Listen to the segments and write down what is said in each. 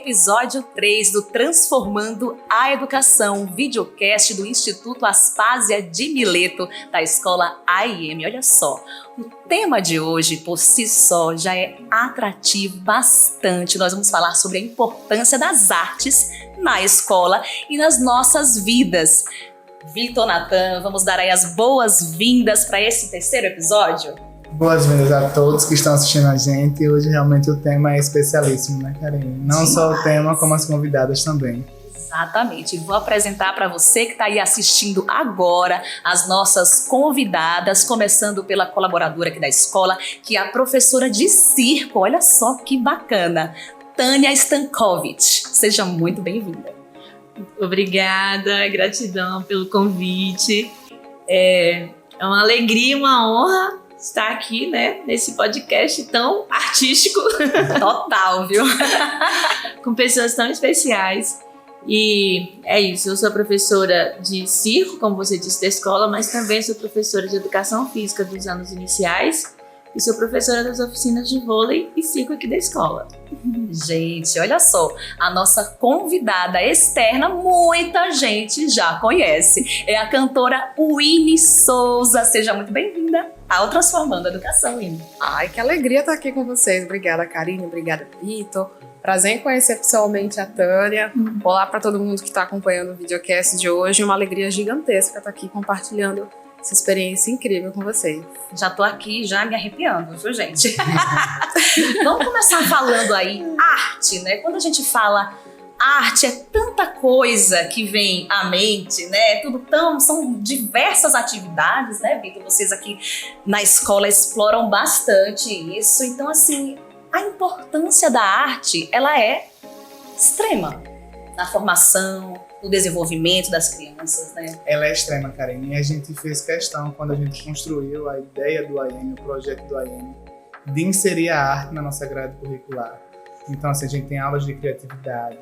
episódio 3 do Transformando a Educação, videocast do Instituto Aspásia de Mileto, da Escola AIM. Olha só, o tema de hoje, por si só, já é atrativo bastante. Nós vamos falar sobre a importância das artes na escola e nas nossas vidas. Vitor, Natan, vamos dar aí as boas-vindas para esse terceiro episódio? Boas-vindas a todos que estão assistindo a gente. Hoje realmente o tema é especialíssimo, né, Karine? Não só o tema, como as convidadas também. Exatamente. Vou apresentar para você que está aí assistindo agora as nossas convidadas, começando pela colaboradora aqui da escola, que é a professora de circo. Olha só que bacana, Tânia Stankovic. Seja muito bem-vinda. Obrigada, gratidão pelo convite. É uma alegria, uma honra estar aqui, né, nesse podcast tão artístico. Total, viu? Com pessoas tão especiais. E é isso, eu sou professora de circo, como você disse, da escola, mas também sou professora de educação física dos anos iniciais e sou professora das oficinas de vôlei e circo aqui da escola. Gente, olha só, a nossa convidada externa, muita gente já conhece. É a cantora Winnie Souza. Seja muito bem-vinda ao Transformando a Educação, Winnie. Ai, que alegria estar aqui com vocês. Obrigada, Karine. Obrigada, Vitor. Prazer em conhecer pessoalmente a Tânia. Olá para todo mundo que está acompanhando o videocast de hoje. Uma alegria gigantesca estar aqui compartilhando essa experiência incrível com vocês. Já tô aqui, já me arrepiando, viu, gente? Vamos começar falando aí arte, né? Quando a gente fala arte, é tanta coisa que vem à mente, né? São diversas atividades, né, Vitor? Vocês aqui na escola exploram bastante isso. Então, assim, a importância da arte, ela é extrema na formação, no desenvolvimento das crianças, né? Ela é extrema, Karine. E a gente fez questão, quando a gente construiu a ideia do AIM, o projeto do AIM, de inserir a arte na nossa grade curricular. Então, assim, a gente tem aulas de criatividade,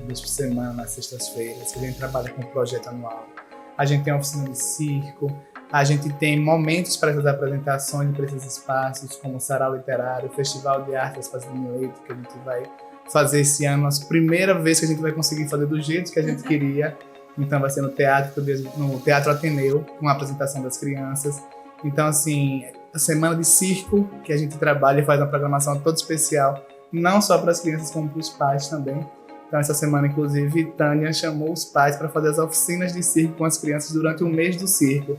2 por semana, nas sextas-feiras, a gente trabalha com o projeto anual. A gente tem oficina de circo, a gente tem momentos para essas apresentações para esses espaços, como o Sarau Literário, o Festival de Artes Aspásia de Mileto, que a gente vai fazer esse ano, a primeira vez que a gente vai conseguir fazer do jeito que a gente queria. Então vai ser no Teatro Ateneu, com a apresentação das crianças. Então, assim, a semana de circo, que a gente trabalha e faz uma programação toda especial, não só para as crianças, como para os pais também. Então, essa semana, inclusive, Tânia chamou os pais para fazer as oficinas de circo com as crianças durante o mês do circo.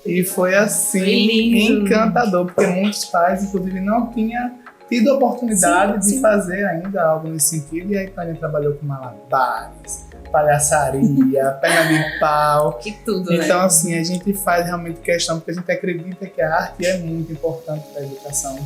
E foi, assim, encantador, porque muitos pais, inclusive, não tinham tido a oportunidade de fazer ainda algo nesse sentido. E aí, Tânia trabalhou com malabares, palhaçaria, perna de pau. Que tudo, então, né? assim, a gente faz realmente questão, porque a gente acredita que a arte é muito importante para a educação.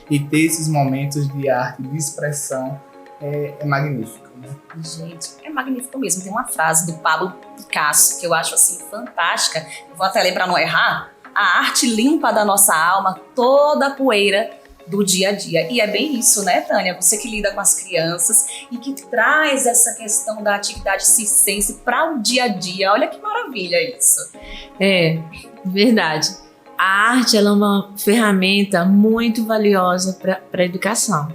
E ter esses momentos de arte, de expressão, é magnífico, né? Gente, é magnífico mesmo. Tem uma frase do Pablo Picasso que eu acho assim fantástica. Eu vou até ler para não errar. A arte limpa da nossa alma toda a poeira do dia a dia. E é bem isso, né, Tânia? Você que lida com as crianças e que traz essa questão da atividade circense para o dia a dia. Olha que maravilha isso. É, verdade. A arte, ela é uma ferramenta muito valiosa para a educação.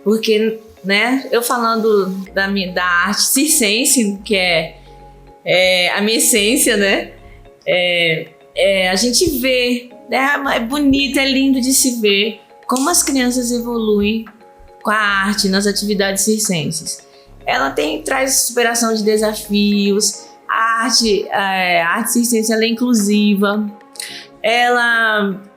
Porque, né, eu falando da arte circense, que é a minha essência, né, a gente vê, né, é bonito, é lindo de se ver como as crianças evoluem com a arte nas atividades circenses. Ela traz superação de desafios, a arte circense ela é inclusiva,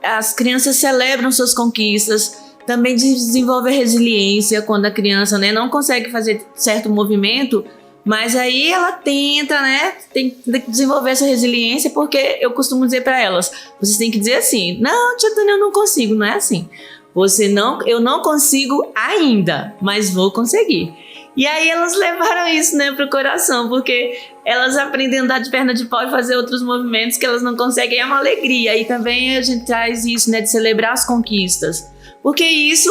as crianças celebram suas conquistas, também desenvolve a resiliência quando a criança, né, não consegue fazer certo movimento, mas aí ela tenta, né, tem que desenvolver essa resiliência, porque eu costumo dizer para elas, vocês têm que dizer assim, não, tia Tânia, eu não consigo, não é assim. Eu não consigo ainda, mas vou conseguir. E aí elas levaram isso, né, pro coração, porque elas aprendem a andar de perna de pau e fazer outros movimentos que elas não conseguem, é uma alegria. E também a gente traz isso, né, de celebrar as conquistas. Porque isso,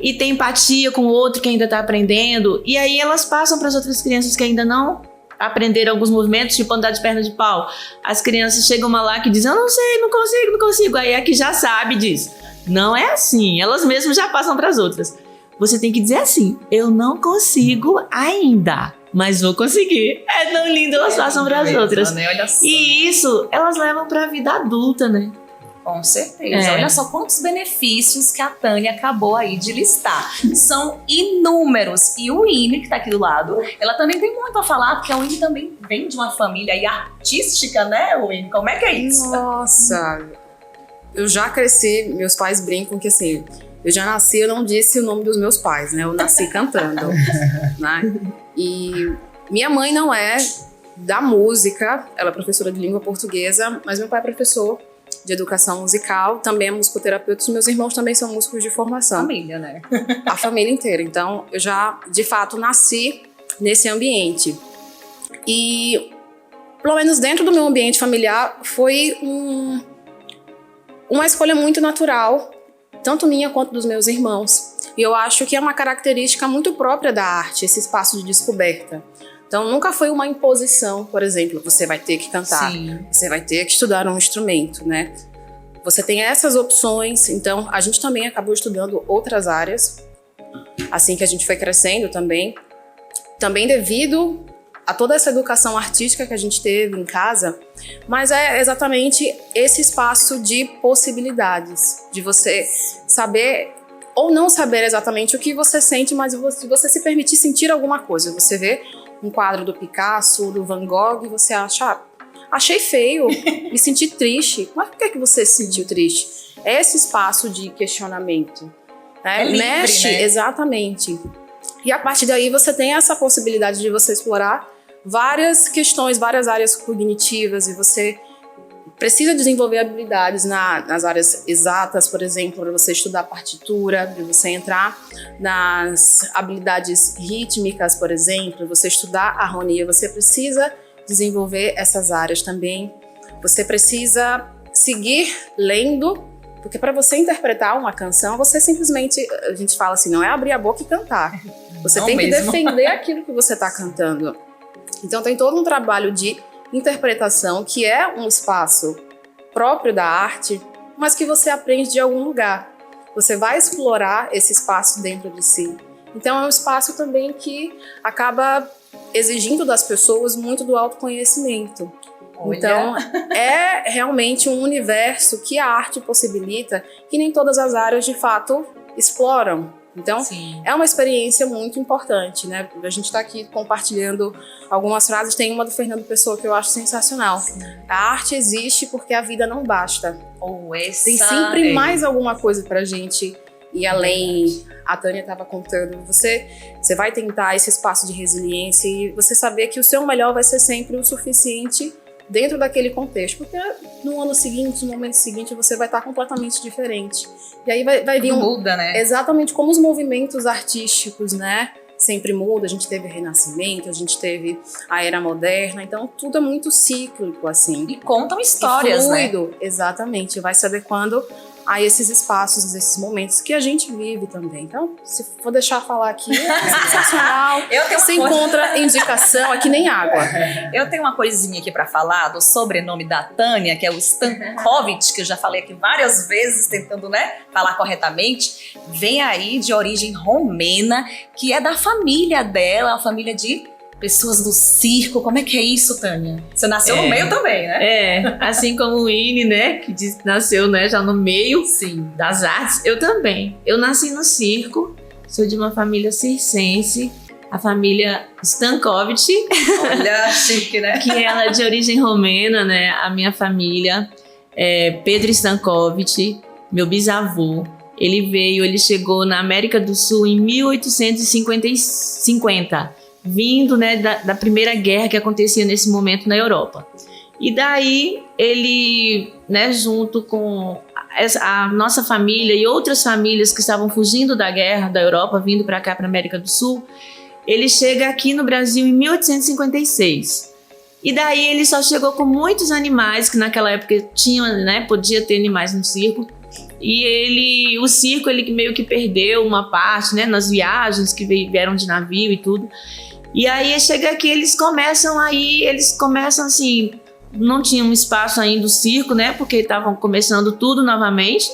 e tem empatia com o outro que ainda está aprendendo, e aí elas passam para as outras crianças que ainda não aprenderam alguns movimentos, tipo andar de perna de pau. As crianças chegam lá que dizem, eu não sei, não consigo. Aí a que já sabe diz, não é assim, elas mesmas já passam para as outras. você tem que dizer assim: eu não consigo ainda, mas vou conseguir. É tão lindo, elas passam para as outras. Né? Olha só. E isso elas levam para a vida adulta, né? Com certeza. Olha só quantos benefícios que a Tânia acabou aí de listar. São inúmeros. E o Winnie, que tá aqui do lado, ela também tem muito a falar, porque a Winnie também vem de uma família aí artística, né, Winnie? Como é que é isso? Nossa, eu já cresci, meus pais brincam que assim, eu já nasci, eu não disse o nome dos meus pais, né? Eu nasci cantando, né? E minha mãe não é da música, ela é professora de língua portuguesa, mas meu pai é professor de educação musical, também é musicoterapeuta, os meus irmãos também são músicos de formação. Família, né? A família inteira. Então, eu já, de fato, nasci nesse ambiente. E, pelo menos dentro do meu ambiente familiar, foi uma escolha muito natural, tanto minha quanto dos meus irmãos. E eu acho que é uma característica muito própria da arte, esse espaço de descoberta. Então, nunca foi uma imposição, por exemplo, você vai ter que cantar, Sim. você vai ter que estudar um instrumento, né? Você tem essas opções, então a gente também acabou estudando outras áreas, assim que a gente foi crescendo também devido a toda essa educação artística que a gente teve em casa, mas é exatamente esse espaço de possibilidades, de você saber ou não saber exatamente o que você sente, mas você se permitir sentir alguma coisa. Você vê um quadro do Picasso, do Van Gogh, e você acha, achei feio, me senti triste. Mas por que você se sentiu triste? É esse espaço de questionamento. Né? É livre, mexe, né? Exatamente. E a partir daí você tem essa possibilidade de você explorar várias questões, várias áreas cognitivas, e você precisa desenvolver habilidades nas áreas exatas, por exemplo, para você estudar partitura, para você entrar nas habilidades rítmicas, por exemplo, você estudar harmonia, você precisa desenvolver essas áreas também. Você precisa seguir lendo, porque para você interpretar uma canção, você simplesmente, a gente fala assim, não é abrir a boca e cantar. Você tem que defender aquilo que você está cantando. Então tem todo um trabalho de interpretação, que é um espaço próprio da arte, mas que você aprende de algum lugar. Você vai explorar esse espaço dentro de si. Então é um espaço também que acaba exigindo das pessoas muito do autoconhecimento. Olha. Então é realmente um universo que a arte possibilita, que nem todas as áreas de fato exploram. Então, Sim. é uma experiência muito importante, né? A gente está aqui compartilhando algumas frases, tem uma do Fernando Pessoa que eu acho sensacional. Sim. A arte existe porque a vida não basta. Tem Essa sempre mais alguma coisa pra gente ir além. A Tânia estava contando, você vai tentar esse espaço de resiliência e você saber que o seu melhor vai ser sempre o suficiente dentro daquele contexto, porque no ano seguinte, no momento seguinte, você vai estar completamente diferente. E aí vai vir muda, né? Exatamente como os movimentos artísticos, né? Sempre muda. A gente teve Renascimento, a gente teve a Era Moderna, então tudo é muito cíclico, assim. E contam histórias, e né? fluido, exatamente. Vai se adequando a esses espaços, esses momentos que a gente vive também. Então, se for deixar falar aqui, é sensacional. Eu tenho uma Você coisa- encontra indicação, é que nem água. Eu tenho uma coisinha aqui pra falar do sobrenome da Tânia, que é o Stankovic, que eu já falei aqui várias vezes, tentando, né, falar corretamente. Vem aí de origem romena, que é da família dela, a família de pessoas do circo. Como é que é isso, Tânia? Você nasceu no meio também, né? É, assim como o Winnie, né, que nasceu, né, já no meio Sim. das artes, eu também. Eu nasci no circo, sou de uma família circense, a família Stankovic, Olha, chique, né? que ela é de origem romena, né, a minha família é Pedro Stankovic, meu bisavô. Ele chegou na América do Sul em 1850, vindo, né, da Primeira Guerra que acontecia nesse momento na Europa. E daí ele, né, junto com a nossa família e outras famílias que estavam fugindo da guerra da Europa, vindo para cá, para a América do Sul, ele chega aqui no Brasil em 1856. E daí ele só chegou com muitos animais, que naquela época tinha, né, podia ter animais no circo. E o circo, ele meio que perdeu uma parte, né, nas viagens que vieram de navio e tudo. E aí chega aqui, eles começam assim, não tinha um espaço ainda do circo, né, porque estavam começando tudo novamente.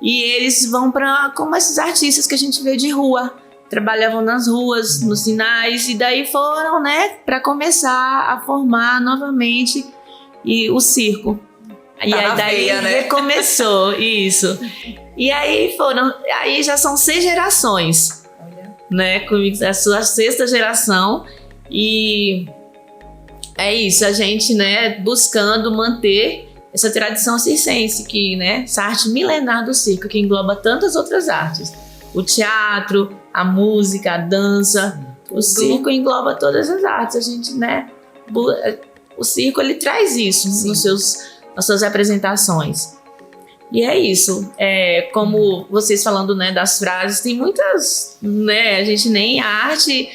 E eles vão para como esses artistas que a gente vê de rua, trabalhavam nas ruas, nos sinais, e daí foram, né, para começar a formar novamente o circo. E aí daí recomeçou isso. E aí aí já são 6 gerações, né, comigo, a sua 6ª geração, e é isso, a gente, né, buscando manter essa tradição circense, que, né, essa arte milenar do circo, que engloba tantas outras artes. O teatro, a música, a dança, o circo engloba todas as artes. A gente, né, o circo, ele traz isso nas suas apresentações. E é isso. Como vocês falando, né, das frases, tem muitas, né, a gente nem a arte,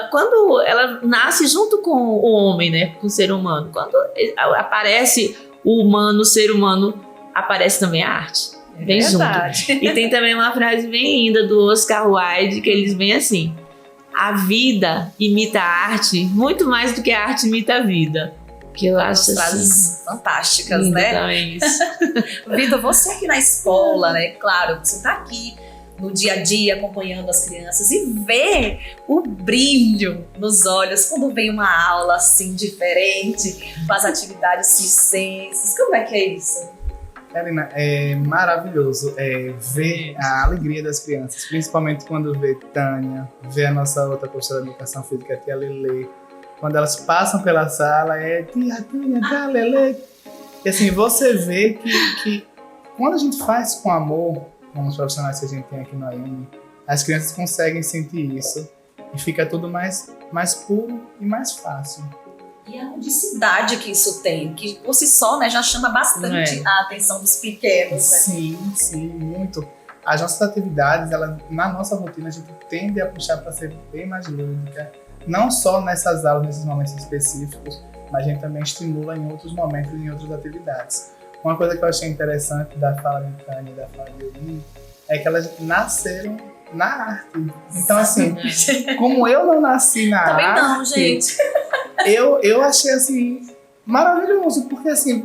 quando ela nasce junto com o homem, né, com o ser humano, quando aparece o humano, o ser humano, aparece também a arte. Vem junto. E tem também uma frase bem linda do Oscar Wilde, que eles vêm assim: a vida imita a arte muito mais do que a arte imita a vida. Que eu acho frases fantásticas, lindo, né? Também isso. Vitor, você aqui na escola, né? Claro, você tá aqui no dia a dia acompanhando as crianças e vê o brilho nos olhos quando vem uma aula assim diferente, com as atividades circenses. Como é que é isso? Karina, é maravilhoso ver a alegria das crianças, principalmente quando vê Tânia, vê a nossa outra professora de educação física, a tia Lele. Quando elas passam pela sala, tia Tânia, tia Lele. E assim, você vê que quando a gente faz com amor, com os profissionais que a gente tem aqui no AEM, as crianças conseguem sentir isso e fica tudo mais puro e mais fácil. E a ludicidade que isso tem, que por si só, né, já chama bastante a atenção dos pequenos. Né? Sim, muito. As nossas atividades, na nossa rotina, a gente tende a puxar para ser bem mais lúdica, não só nessas aulas, nesses momentos específicos, mas a gente também estimula em outros momentos, em outras atividades. Uma coisa que eu achei interessante da fala de Tânia e da fala de Euli é que elas nasceram na arte. Então, assim, como eu não nasci na também arte... Também não, gente. Eu achei, assim, maravilhoso, porque, assim,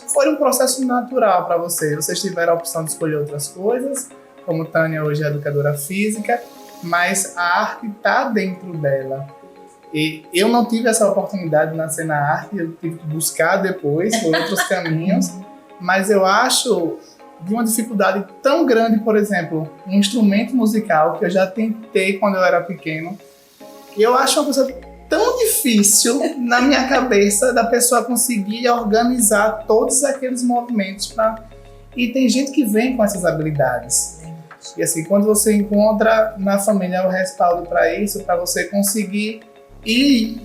foi um processo natural para vocês tiveram a opção de escolher outras coisas, como Tânia hoje é educadora física, mas a arte está dentro dela. E eu não tive essa oportunidade de nascer na arte, eu tive que buscar depois por outros caminhos, mas eu acho de uma dificuldade tão grande, por exemplo, um instrumento musical que eu já tentei quando eu era pequeno, e eu acho uma coisa tão difícil na minha cabeça da pessoa conseguir organizar todos aqueles movimentos e tem gente que vem com essas habilidades. E assim, quando você encontra na família o respaldo para isso, para você conseguir ir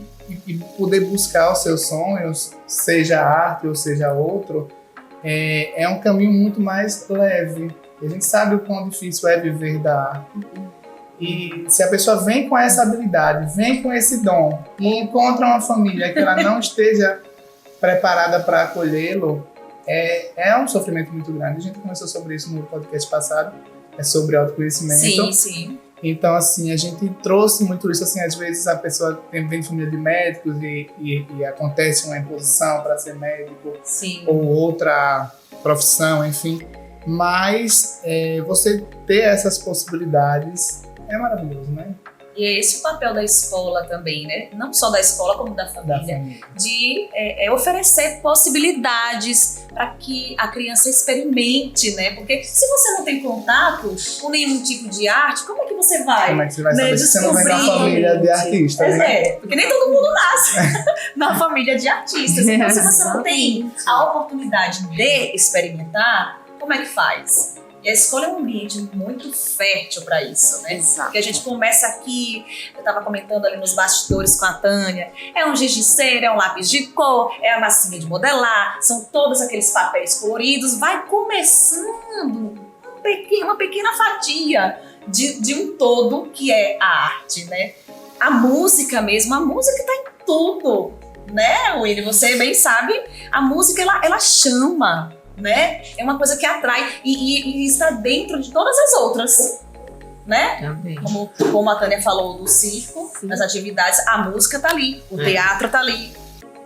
e poder buscar os seus sonhos, seja arte ou seja outro, é um caminho muito mais leve. A gente sabe o quão difícil é viver da arte. E se a pessoa vem com essa habilidade, vem com esse dom e encontra uma família que ela não esteja preparada para acolhê-lo, é um sofrimento muito grande. A gente conversou sobre isso no podcast passado, sobre autoconhecimento. Sim. Então, assim, a gente trouxe muito isso. Assim, às vezes a pessoa vem de família de médicos e acontece uma imposição para ser médico. Sim. Ou outra profissão, enfim. Mas você ter essas possibilidades é maravilhoso, né? E é esse o papel da escola também, né? Não só da escola, como da família. De oferecer possibilidades para que a criança experimente, né? Porque se você não tem contato com nenhum tipo de arte, como é que você vai? Como é que você vai saber se você não vem da família de artistas, né? Porque nem todo mundo nasce na família de artistas. Então, se você não tem a oportunidade de experimentar, como é que faz? E a escola é um ambiente muito fértil para isso, né? Exato. Porque a gente começa aqui, eu estava comentando ali nos bastidores com a Tânia, é um giz de cera, é um lápis de cor, é a massinha de modelar, são todos aqueles papéis coloridos, vai começando uma pequena fatia de um todo que é a arte, né? A música mesmo, a música está em tudo, né, Willy? Você bem sabe, a música ela chama, né? É uma coisa que atrai e está dentro de todas as outras, né? Também. Como a Tânia falou do circo, das atividades, a música tá ali, o teatro tá ali.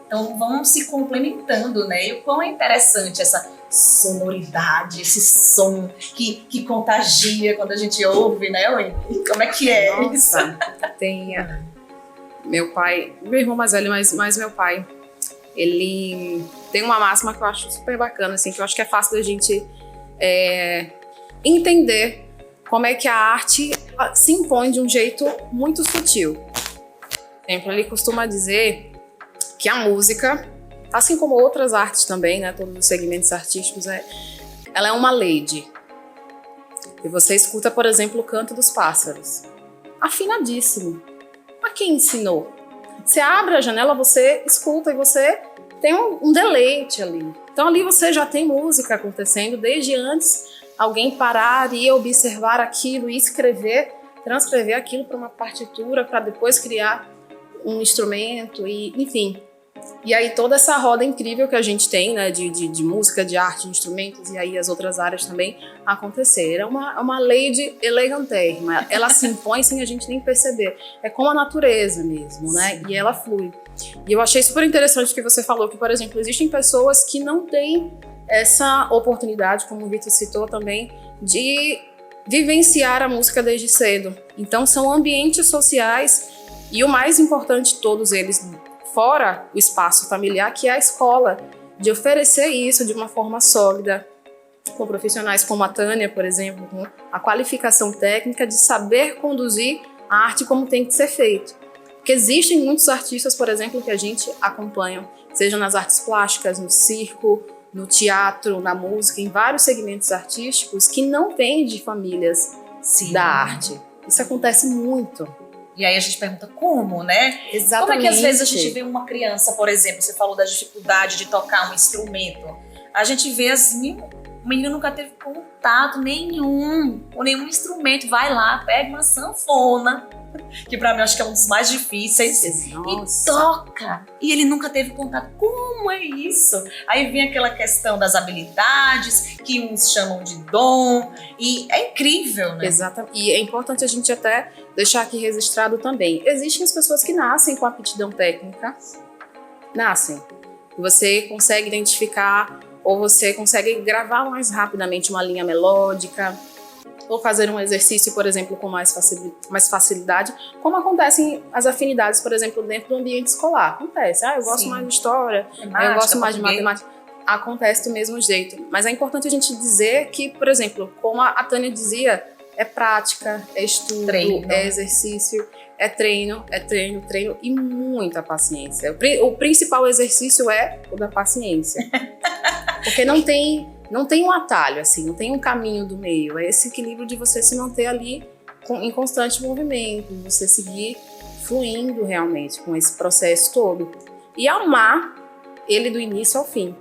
Então vão se complementando, né? E o quão é interessante essa sonoridade, esse som que contagia quando a gente ouve, né, Wendy? Como é que é isso? Nossa, tem meu pai, meu irmão mais velho, mas meu pai, ele tem uma máxima que eu acho super bacana, assim, que eu acho que é fácil da gente entender como é que a arte se impõe de um jeito muito sutil. Por exemplo, ele costuma dizer que a música, assim como outras artes também, né, todos os segmentos artísticos, ela é uma lady. E você escuta, por exemplo, o canto dos pássaros. Afinadíssimo. Mas quem ensinou? Você abre a janela, você escuta e você tem um deleite ali. Então ali você já tem música acontecendo desde antes alguém parar e observar aquilo e escrever, transcrever aquilo para uma partitura, para depois criar um instrumento, e enfim. E aí toda essa roda incrível que a gente tem, né, de música, de arte, de instrumentos, e aí as outras áreas também acontecer. É uma lei de elegantérrima. Ela se impõe sem a gente nem perceber. É como a natureza mesmo, né? E ela flui. E eu achei super interessante que você falou que, por exemplo, existem pessoas que não têm essa oportunidade, como o Vitor citou também, de vivenciar a música desde cedo. Então são ambientes sociais, e o mais importante de todos eles, fora o espaço familiar, que é a escola, de oferecer isso de uma forma sólida, com profissionais como a Tânia, por exemplo, com a qualificação técnica de saber conduzir a arte como tem que ser feito. Porque existem muitos artistas, por exemplo, que a gente acompanha, seja nas artes plásticas, no circo, no teatro, na música, em vários segmentos artísticos, que não vêm de famílias da arte. Isso acontece muito. E aí a gente pergunta como, né? Exatamente. Como é que às vezes a gente vê uma criança, por exemplo, você falou da dificuldade de tocar um instrumento. A gente vê o menino nunca teve contato nenhum com nenhum instrumento. Vai lá, pega uma sanfona, que pra mim eu acho que é um dos mais difíceis, Nossa. e toca. E ele nunca teve contato. Como é isso? Aí vem aquela questão das habilidades, que uns chamam de dom, e é incrível, né? Exatamente. E é importante a gente até deixar aqui registrado também. Existem as pessoas que nascem com aptidão técnica. Nascem. Você consegue identificar, ou você consegue gravar mais rapidamente uma linha melódica, ou fazer um exercício, por exemplo, com mais facilidade, como acontecem as afinidades, por exemplo, dentro do ambiente escolar. Acontece. Eu gosto mais de história, eu gosto mais de matemática. Acontece do mesmo jeito. Mas é importante a gente dizer que, por exemplo, como a Tânia dizia, é prática, é estudo, é exercício, é treino e muita paciência. O principal exercício é o da paciência. Porque não tem um atalho, assim, não tem um caminho do meio. É esse equilíbrio de você se manter ali em constante movimento, você seguir fluindo realmente com esse processo todo. E amar ele do início ao fim,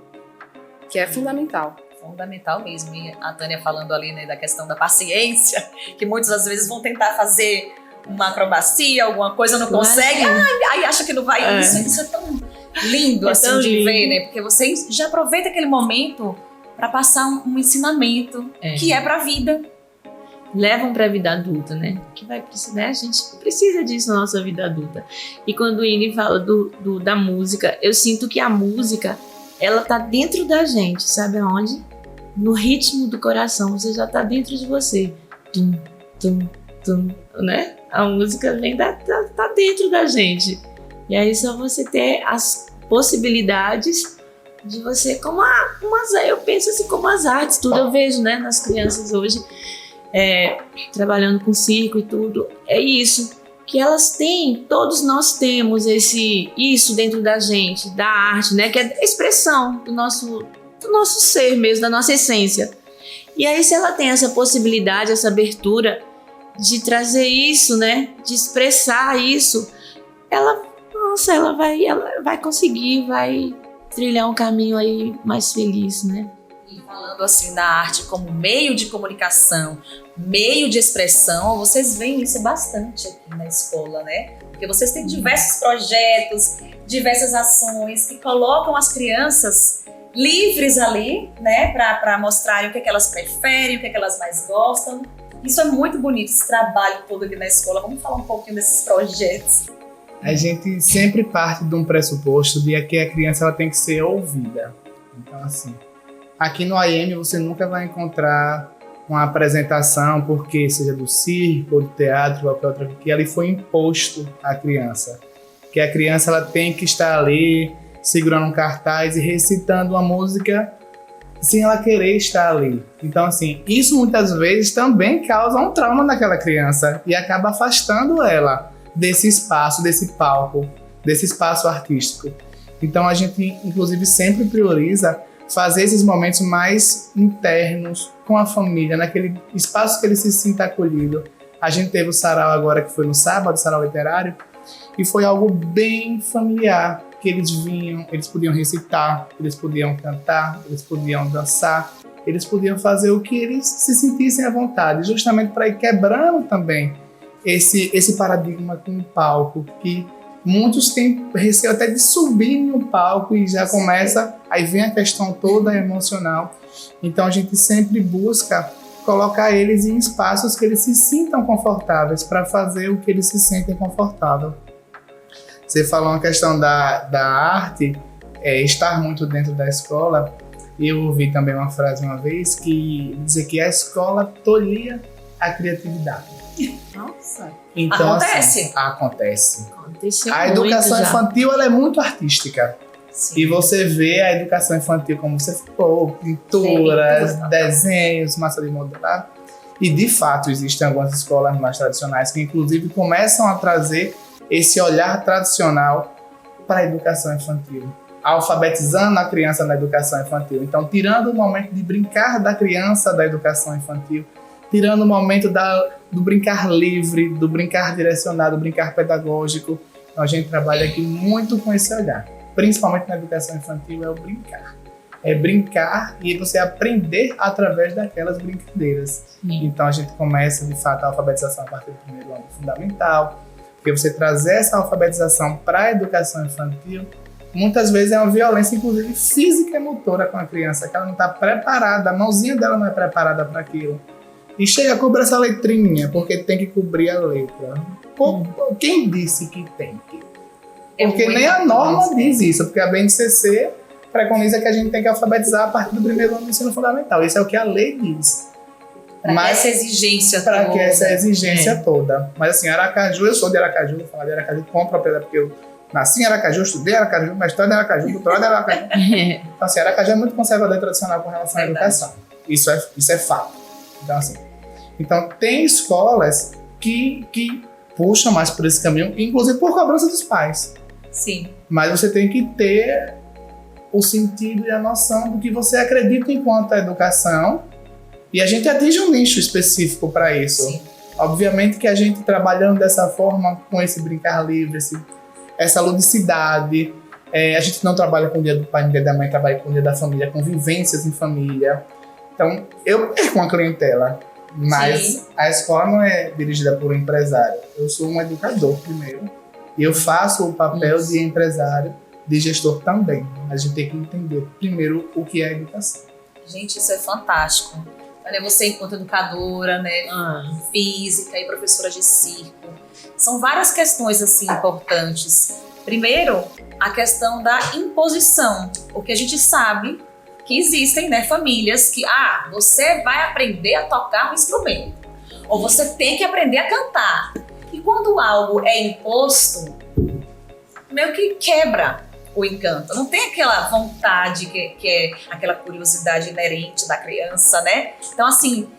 que é fundamental. Fundamental mesmo. E a Tânia falando ali, né, da questão da paciência, que muitas das vezes vão tentar fazer uma acrobacia, alguma coisa, não consegue, aí acha que não vai. Isso é tão lindo, assim, tão de lindo. ver, né? Porque você já aproveita aquele momento para passar um ensinamento que é pra vida. Levam para a vida adulta, né? Que vai precisar, né? A gente precisa disso na nossa vida adulta. E quando o Ingrid fala da música, eu sinto que a música, ela tá dentro da gente, sabe aonde? No ritmo do coração, você já tá dentro de você. Tum, tum, tum, né? A música vem tá dentro da gente. E aí só você ter as possibilidades de você, eu penso assim, como as artes, tudo eu vejo, né, nas crianças hoje, trabalhando com circo e tudo, é isso, que elas têm, todos nós temos isso dentro da gente, da arte, né, que é a expressão do nosso ser mesmo, da nossa essência. E aí se ela tem essa possibilidade, essa abertura de trazer isso, né, de expressar isso, ela vai conseguir, vai trilhar um caminho aí mais feliz, né? E falando assim da arte como meio de comunicação, meio de expressão, vocês veem isso bastante aqui na escola, né? Porque vocês têm diversos projetos, diversas ações que colocam as crianças livres ali, né? Para mostrarem o que elas preferem, o que elas mais gostam. Isso é muito bonito, esse trabalho todo aqui na escola. Vamos falar um pouquinho desses projetos. A gente sempre parte de um pressuposto de que a criança ela tem que ser ouvida. Então, assim, Aqui no IM você nunca vai encontrar uma apresentação, porque seja do circo, ou do teatro, ou qualquer outra, que ali foi imposto à criança. Que a criança ela tem que estar ali, segurando um cartaz e recitando uma música sem ela querer estar ali. Então, assim, isso muitas vezes também causa um trauma naquela criança e acaba afastando ela desse espaço, desse palco, desse espaço artístico. Então, a gente, inclusive, sempre prioriza fazer esses momentos mais internos com a família, naquele espaço que ele se sinta acolhido. A gente teve o sarau agora, que foi no sábado, o sarau literário, e foi algo bem familiar, que eles vinham, eles podiam recitar, eles podiam cantar, eles podiam dançar, eles podiam fazer o que eles se sentissem à vontade, justamente para ir quebrando também esse paradigma com o palco, que muitos têm receio até de subir no palco e já começa, aí vem a questão toda emocional. Então a gente sempre busca colocar eles em espaços que eles se sintam confortáveis para fazer o que eles se sentem confortável. Você falou uma questão da arte, estar muito dentro da escola. Eu ouvi também uma frase uma vez que dizia que a escola tolhia a criatividade. Nossa. Então, acontece? Assim, acontece. Aconteceu A educação muito já. infantil ela é muito artística. Sim. E você vê a educação infantil, como você falou, pinturas, Sim, desenhos, massa de modelar. E de fato existem algumas escolas mais tradicionais que inclusive começam a trazer esse olhar tradicional para a educação infantil, alfabetizando a criança na educação infantil. Então, tirando o momento de brincar da criança da educação infantil, tirando o momento do brincar livre, do brincar direcionado, do brincar pedagógico. Então, a gente trabalha aqui muito com esse olhar. Principalmente na educação infantil, é o brincar. É brincar e você aprender através daquelas brincadeiras. Então, a gente começa, de fato, a alfabetização a partir do primeiro ano fundamental, porque você trazer essa alfabetização para a educação infantil, muitas vezes é uma violência, inclusive física e motora com a criança, que ela não está preparada, a mãozinha dela não é preparada para aquilo. E chega a cobrir essa letrinha, porque tem que cobrir a letra. Quem disse que tem que? Porque nem a norma diz isso, porque a BNCC preconiza que a gente tem que alfabetizar a partir do primeiro ano do ensino fundamental. Isso é o que a lei diz. Para essa exigência toda. Para que essa exigência toda. Mas assim, Aracaju, eu sou de Aracaju, vou falar de Aracaju com propriedade, porque eu nasci em Aracaju, estudei em Aracaju, mestrado em Aracaju, doutorado em Aracaju. Então assim, Aracaju é muito conservador e tradicional com relação à educação. Isso é fato. Então tem escolas que puxam mais por esse caminho, inclusive por cobrança dos pais. Sim. Mas você tem que ter o sentido e a noção do que você acredita enquanto a educação, e a gente atinge um nicho específico para isso. Sim. Obviamente que a gente trabalhando dessa forma, com esse brincar livre, essa ludicidade, a gente não trabalha com o dia do pai, no dia da mãe, trabalha com o dia da família, com vivências em família. Então, eu perco uma clientela, mas Sim. a escola não é dirigida por um empresário. Eu sou um educador primeiro, e eu faço o papel de empresário, de gestor também. A gente tem que entender primeiro o que é a educação. Gente, isso é fantástico. Olha, você enquanto educadora, né, física e professora de circo, são várias questões assim importantes. Primeiro, a questão da imposição, porque a gente sabe que existem, né, famílias que, você vai aprender a tocar um instrumento, ou você tem que aprender a cantar. E quando algo é imposto, meio que quebra o encanto. Não tem aquela vontade que é aquela curiosidade inerente da criança, né? Então, assim,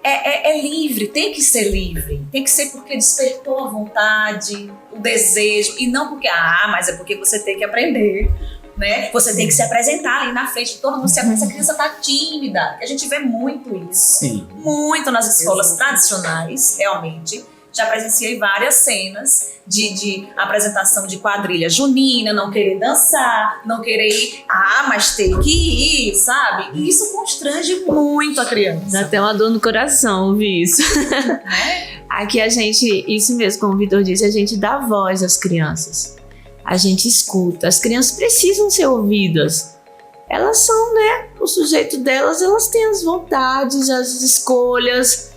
é livre, tem que ser livre. Tem que ser porque despertou a vontade, o desejo, e não porque, mas é porque você tem que aprender, né? Você tem que se apresentar ali na frente de todo mundo. Se essa criança tá tímida, a gente vê muito isso. Sim. Muito nas escolas tradicionais, realmente. Já presenciei várias cenas de apresentação de quadrilha junina, não querer dançar, não querer ir, mas tem que ir, sabe? E isso constrange muito a criança. Dá até uma dor no coração ouvir isso. Aqui a gente, isso mesmo, como o Vitor disse, a gente dá voz às crianças. A gente escuta. As crianças precisam ser ouvidas. Elas são, né? O sujeito delas, elas têm as vontades, as escolhas.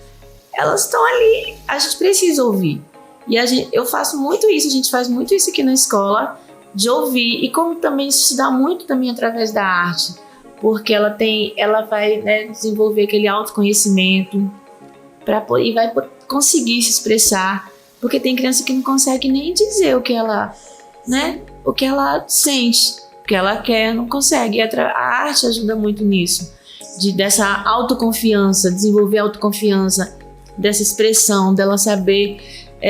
Elas estão ali, a gente precisa ouvir. E eu faço muito isso, a gente faz muito isso aqui na escola, de ouvir. E como também isso se dá muito também através da arte. porque ela vai, né, desenvolver aquele autoconhecimento e vai conseguir se expressar, porque tem criança que não consegue nem dizer o que ela, né, o que ela sente, o que ela quer, não consegue. E a arte ajuda muito nisso, dessa autoconfiança, desenvolver autoconfiança, dessa expressão, dela saber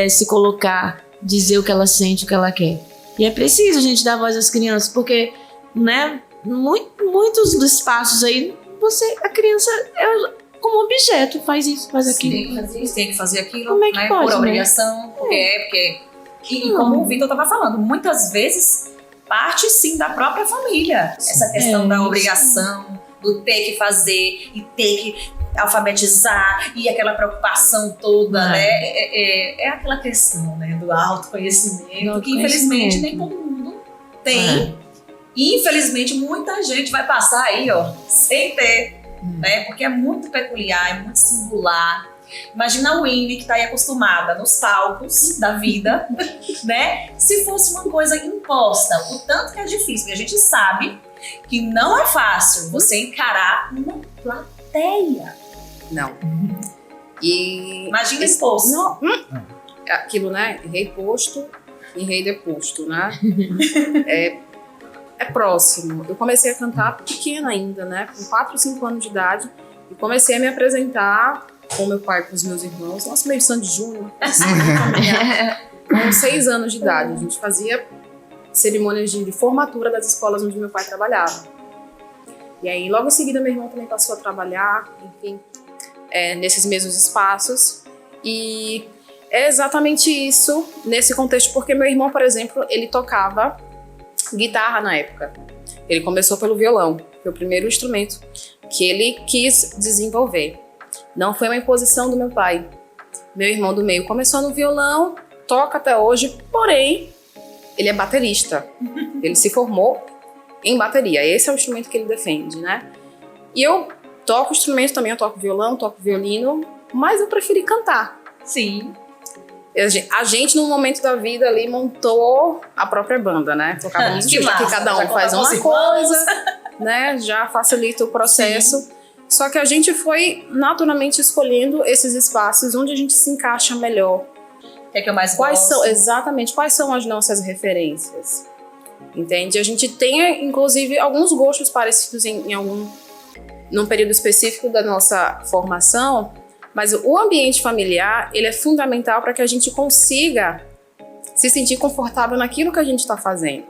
se colocar, dizer o que ela sente, o que ela quer. E é preciso a gente dar voz às crianças, porque, né, muitos dos espaços aí, a criança como objeto faz isso, faz aquilo. Tem que fazer aquilo, Como é que né, pode, por né? obrigação, porque e como o Vitor estava falando, muitas vezes parte sim da própria família, essa questão da obrigação, do ter que fazer e ter que alfabetizar e aquela preocupação toda, né? É aquela questão, né, do autoconhecimento, que infelizmente nem todo mundo tem. E infelizmente muita gente vai passar aí, ó, sem ter, né? Porque é muito peculiar, é muito singular. Imagina a Winnie, que tá aí acostumada nos palcos da vida, né? Se fosse uma coisa imposta, o tanto que é difícil, porque a gente sabe que não é fácil você encarar uma plateia. Não. E imagina exposto. Não, aquilo, né? Rei posto e rei deposto, né? É próximo. Eu comecei a cantar pequena ainda, né? Com 4, 5 anos de idade. E comecei a me apresentar com meu pai, com os meus irmãos. Nossa, meio Sandy Júnior. Com 6 anos de idade. A gente fazia cerimônias de formatura das escolas onde meu pai trabalhava. E aí, logo em seguida, meu irmão também passou a trabalhar, enfim, nesses mesmos espaços. E é exatamente isso nesse contexto, porque meu irmão, por exemplo, ele tocava guitarra na época. Ele começou pelo violão, foi o primeiro instrumento que ele quis desenvolver. Não foi uma imposição do meu pai. Meu irmão do meio começou no violão, toca até hoje, porém, ele é baterista. Ele se formou em bateria. Esse é o instrumento que ele defende, né? E eu toco instrumento também, eu toco violão, toco violino, mas eu preferi cantar. Sim. A gente, num momento da vida ali, montou a própria banda, né? Tocava que cada um faz uma coisa, né? Já facilita o processo. Sim. Só que a gente foi naturalmente escolhendo esses espaços onde a gente se encaixa melhor. O que é que eu mais gosto? Exatamente, quais são as nossas referências? Entende? A gente tem, inclusive, alguns gostos parecidos num período específico da nossa formação, mas o ambiente familiar, ele é fundamental para que a gente consiga se sentir confortável naquilo que a gente está fazendo.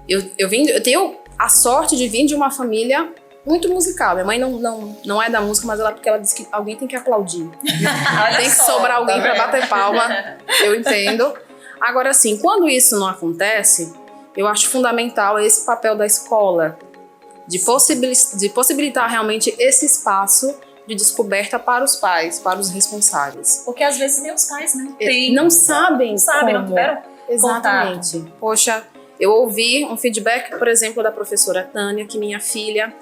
Eu tenho a sorte de vir de uma família muito musical. Minha mãe não é da música, mas porque ela diz que alguém tem que aplaudir. Tem que sobrar alguém para bater palma. Eu entendo. Agora, assim, quando isso não acontece, eu acho fundamental esse papel da escola, de possibilitar realmente esse espaço de descoberta para os pais, para os responsáveis. Porque às vezes nem os pais, né? Não sabem não tiveram exatamente. Contato. Poxa, eu ouvi um feedback, por exemplo, da professora Tânia, que minha filha,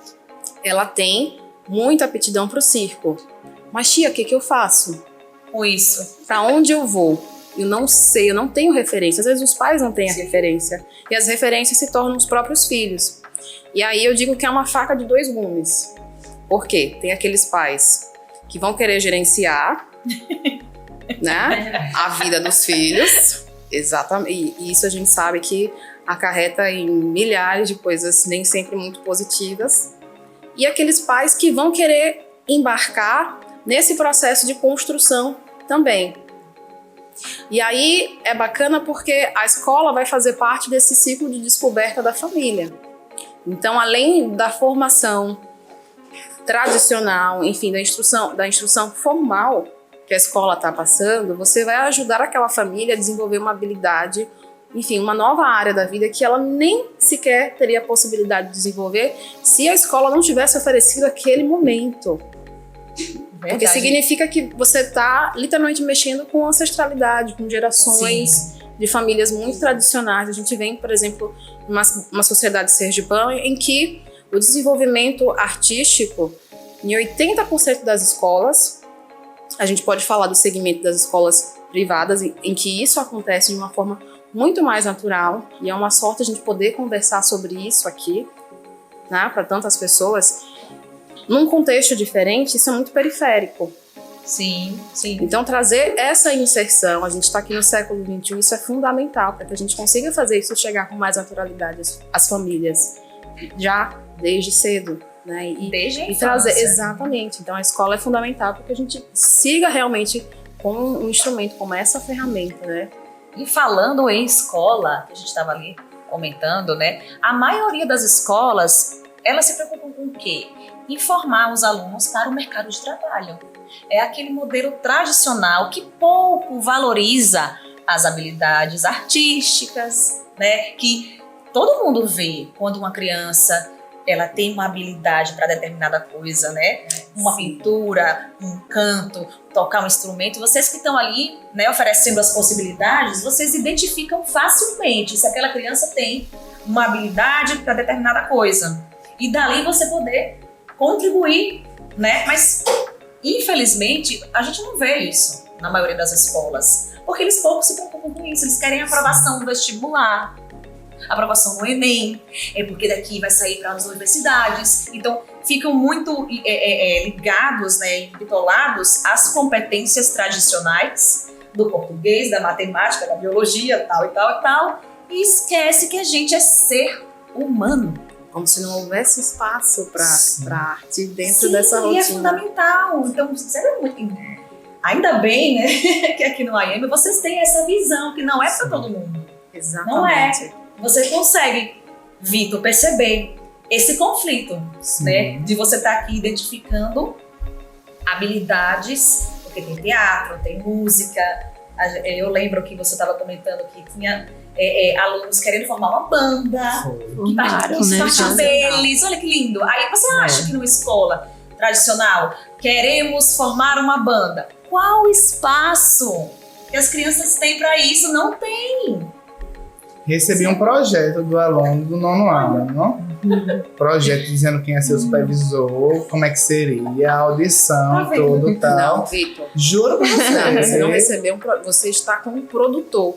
ela tem muita aptidão para o circo. Mas, tia, o que eu faço? Com isso. Para onde eu vou? Eu não sei, eu não tenho referência. Às vezes os pais não têm a referência. E as referências se tornam os próprios filhos. E aí eu digo que é uma faca de 2 gumes. Por quê? Tem aqueles pais que vão querer gerenciar, né, a vida dos filhos. Exatamente. E isso a gente sabe que acarreta em milhares de coisas nem sempre muito positivas. E aqueles pais que vão querer embarcar nesse processo de construção também. E aí é bacana porque a escola vai fazer parte desse ciclo de descoberta da família. Então, além da formação tradicional, enfim, da instrução formal que a escola está passando, você vai ajudar aquela família a desenvolver uma habilidade, enfim, uma nova área da vida que ela nem sequer teria a possibilidade de desenvolver se a escola não tivesse oferecido aquele momento. Verdade. Porque significa que você está literalmente mexendo com ancestralidade, com gerações de famílias muito tradicionais. A gente vem, por exemplo, numa sociedade sergipana em que o desenvolvimento artístico, em 80% das escolas, a gente pode falar do segmento das escolas privadas, em que isso acontece de uma forma muito mais natural, e é uma sorte a gente poder conversar sobre isso aqui, né, para tantas pessoas, num contexto diferente, isso é muito periférico. Sim, sim. Então, trazer essa inserção, a gente está aqui no século XXI, isso é fundamental para que a gente consiga fazer isso chegar com mais naturalidade às famílias, já desde cedo, né? Desde e trazer, exatamente. Então, a escola é fundamental para que a gente siga realmente com um instrumento, como essa ferramenta, né? E falando em escola, que a gente estava ali comentando, né? A maioria das escolas, elas se preocupam com o quê? Informar os alunos para o mercado de trabalho. É aquele modelo tradicional que pouco valoriza as habilidades artísticas, né? Que todo mundo vê quando uma criança ela tem uma habilidade para determinada coisa, né? Uma pintura, um canto, tocar um instrumento. Vocês que estão ali, né, oferecendo as possibilidades, vocês identificam facilmente se aquela criança tem uma habilidade para determinada coisa. E dali você poder contribuir, né? Mas infelizmente, a gente não vê isso na maioria das escolas, porque eles pouco se preocupam com isso, eles querem aprovação no vestibular, aprovação no Enem, é porque daqui vai sair para as universidades, então ficam muito ligados, né, e bitolados às competências tradicionais do português, da matemática, da biologia, tal e tal e tal, e esquece que a gente é ser humano. Como se não houvesse espaço para arte dentro Sim, dessa rotina. E é fundamental. Então, é muito... Ainda bem, né, que aqui no IEM vocês têm essa visão, que não é para todo mundo. Exatamente. Não é. Você consegue, Vitor, perceber esse conflito, né, de você estar aqui identificando habilidades, porque tem teatro, tem música. Eu lembro que você estava comentando que tinha alunos querendo formar uma banda, que partiu deles, olha que lindo. Aí você acha que numa escola tradicional queremos formar uma banda, qual espaço que as crianças têm para isso? Não tem. Recebi um projeto do aluno do 9º ano, não? Projeto dizendo quem ia ser o supervisor, como é que seria, a audição, tudo e tal. Não, Vitor. Juro pra você. Você não recebeu você está com um produtor.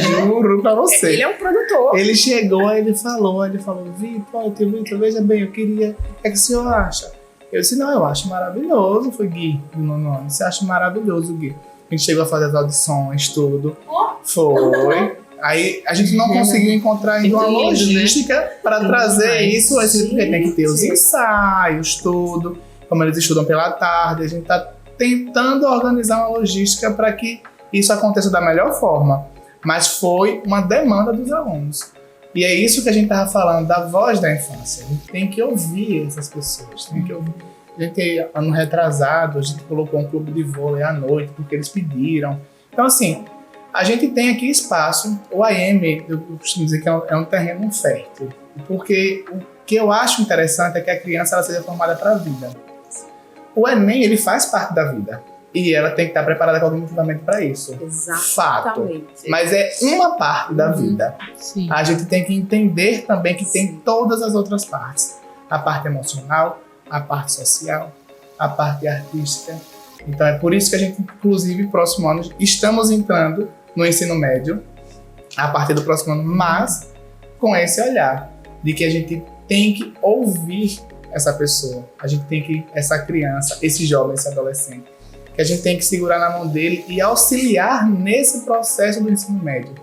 Juro pra você. Ele é um produtor. Ele chegou, ele falou, Vitor, veja bem, eu queria, o que é que o senhor acha? Eu disse, não, eu acho maravilhoso, foi Gui, do 9º ano. Você acha maravilhoso, Gui? A gente chegou a fazer as audições, tudo. Foi. Aí a gente não conseguiu encontrar ainda uma logística para trazer isso, porque tem que ter os ensaios, tudo, como eles estudam pela tarde, a gente está tentando organizar uma logística para que isso aconteça da melhor forma, mas foi uma demanda dos alunos. E é isso que a gente estava falando, da voz da infância, a gente tem que ouvir essas pessoas, tem que ouvir. A gente, ano retrasado, a gente colocou um clube de vôlei à noite, porque eles pediram. Então, assim, a gente tem aqui espaço. O IEM, eu costumo dizer que é um terreno fértil, porque o que eu acho interessante é que a criança ela seja formada para a vida. O Enem, ele faz parte da vida, e ela tem que estar preparada cognitivamente para isso. Exatamente. Fato. Mas é uma parte da vida. Sim. A gente tem que entender também que tem todas as outras partes. A parte emocional, a parte social, a parte artística. Então é por isso que a gente, inclusive, próximo ano, estamos entrando no ensino médio, a partir do próximo ano, mas com esse olhar de que a gente tem que ouvir essa pessoa, a gente tem que, essa criança, esse jovem, esse adolescente, que a gente tem que segurar na mão dele e auxiliar nesse processo do ensino médio,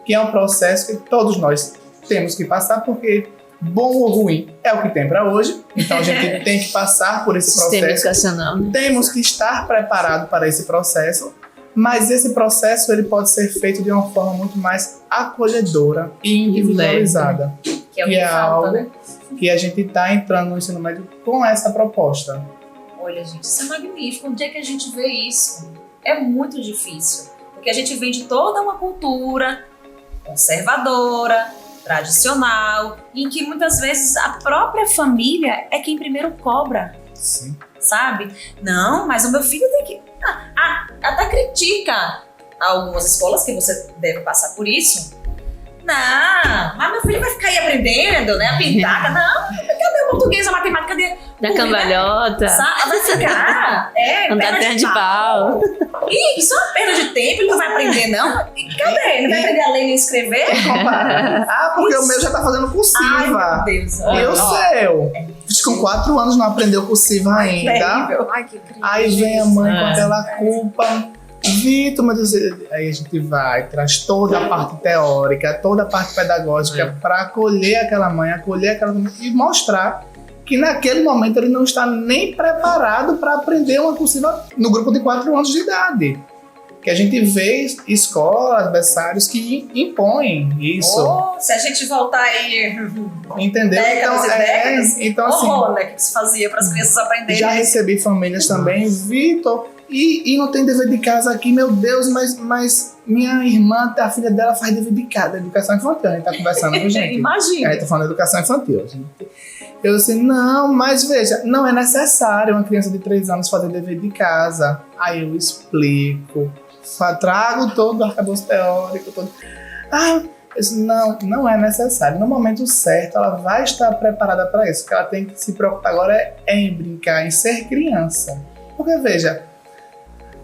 que é um processo que todos nós temos que passar, porque bom ou ruim é o que tem para hoje, então a gente tem que passar por esse Sistema processo, educacional, né? temos que estar preparado para esse processo, mas esse processo ele pode ser feito de uma forma muito mais acolhedora e individualizada, Que é o que falta, algo né? que a gente está entrando no ensino médio com essa proposta. Olha, gente, isso é magnífico. Onde é que a gente vê isso? É muito difícil, porque a gente vem de toda uma cultura conservadora, tradicional, em que muitas vezes a própria família é quem primeiro cobra. Sim. Sabe? Não, mas o meu filho tem que... até critica algumas escolas, que você deve passar por isso. Não, mas meu filho vai ficar aí aprendendo, né? A pintar. Não, cadê o português, a matemática? Da cambalhota. Vai ficar. Andar perna de pau. Ih, isso é uma perda de tempo, ele não vai aprender, não? E cadê? Ele vai aprender a ler e escrever? Porque o meu já tá fazendo cursiva. Ai, meu Deus. E o seu? Com 4 anos não aprendeu cursiva ainda. Terrível. Ai, que incrível. Aí vem a mãe com aquela culpa. Vitor, meu Deus, aí a gente vai, traz toda a parte teórica, toda a parte pedagógica para acolher aquela mãe e mostrar que naquele momento ele não está nem preparado para aprender uma cursiva no grupo de 4 anos de idade. Que a gente vê escolas, berçários que impõem isso. Se a gente voltar aí Entendeu? décadas, Então assim, horror, né, que se fazia para as crianças aprenderem. já recebi famílias também, Vitor, e não tem dever de casa aqui, meu Deus, mas minha irmã, a filha dela faz dever de casa, educação infantil, a gente tá conversando com gente. Imagina. A gente tá falando de educação infantil. Gente. Eu disse, não, mas veja, não é necessário uma criança de 3 anos fazer dever de casa. Aí eu explico, trago todo o arcabouço teórico, todo. Eu disse, não é necessário. No momento certo, ela vai estar preparada para isso. O que ela tem que se preocupar agora é em brincar, em ser criança. Porque, veja,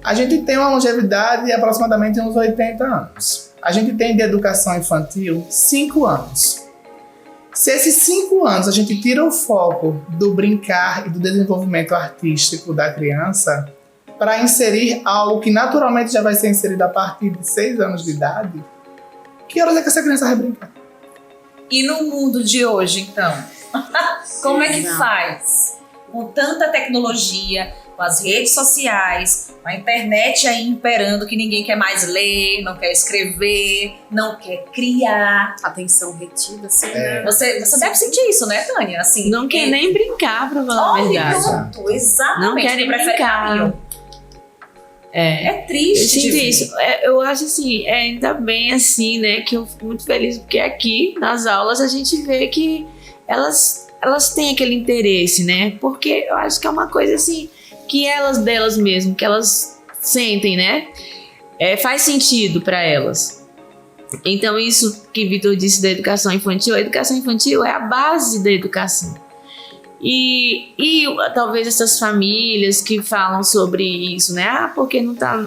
a gente tem uma longevidade de aproximadamente uns 80 anos. A gente tem de educação infantil 5 anos. Se esses 5 anos a gente tira o foco do brincar e do desenvolvimento artístico da criança para inserir algo que naturalmente já vai ser inserido a partir de 6 anos de idade, que horas é que essa criança vai brincar? E no mundo de hoje, então? Como é que faz? Com tanta tecnologia, com as redes sociais, com a internet aí imperando que ninguém quer mais ler, não quer escrever, não quer criar. Atenção retida, assim, né? Você deve sentir isso, né, Tânia? Assim, Não quer nem brincar, pra falar a verdade. Pronto, exatamente. Não querem Prefere brincar. caminho. É Eu triste de sinto ver. isso. Eu acho assim, ainda bem assim, né? Que eu fico muito feliz, porque aqui nas aulas a gente vê que elas têm aquele interesse, né? Porque eu acho que é uma coisa assim, que delas mesmo, que elas sentem, né? Faz sentido para elas. Então, isso que Vitor disse da educação infantil, a educação infantil é a base da educação. E talvez essas famílias que falam sobre isso, né? Porque não tá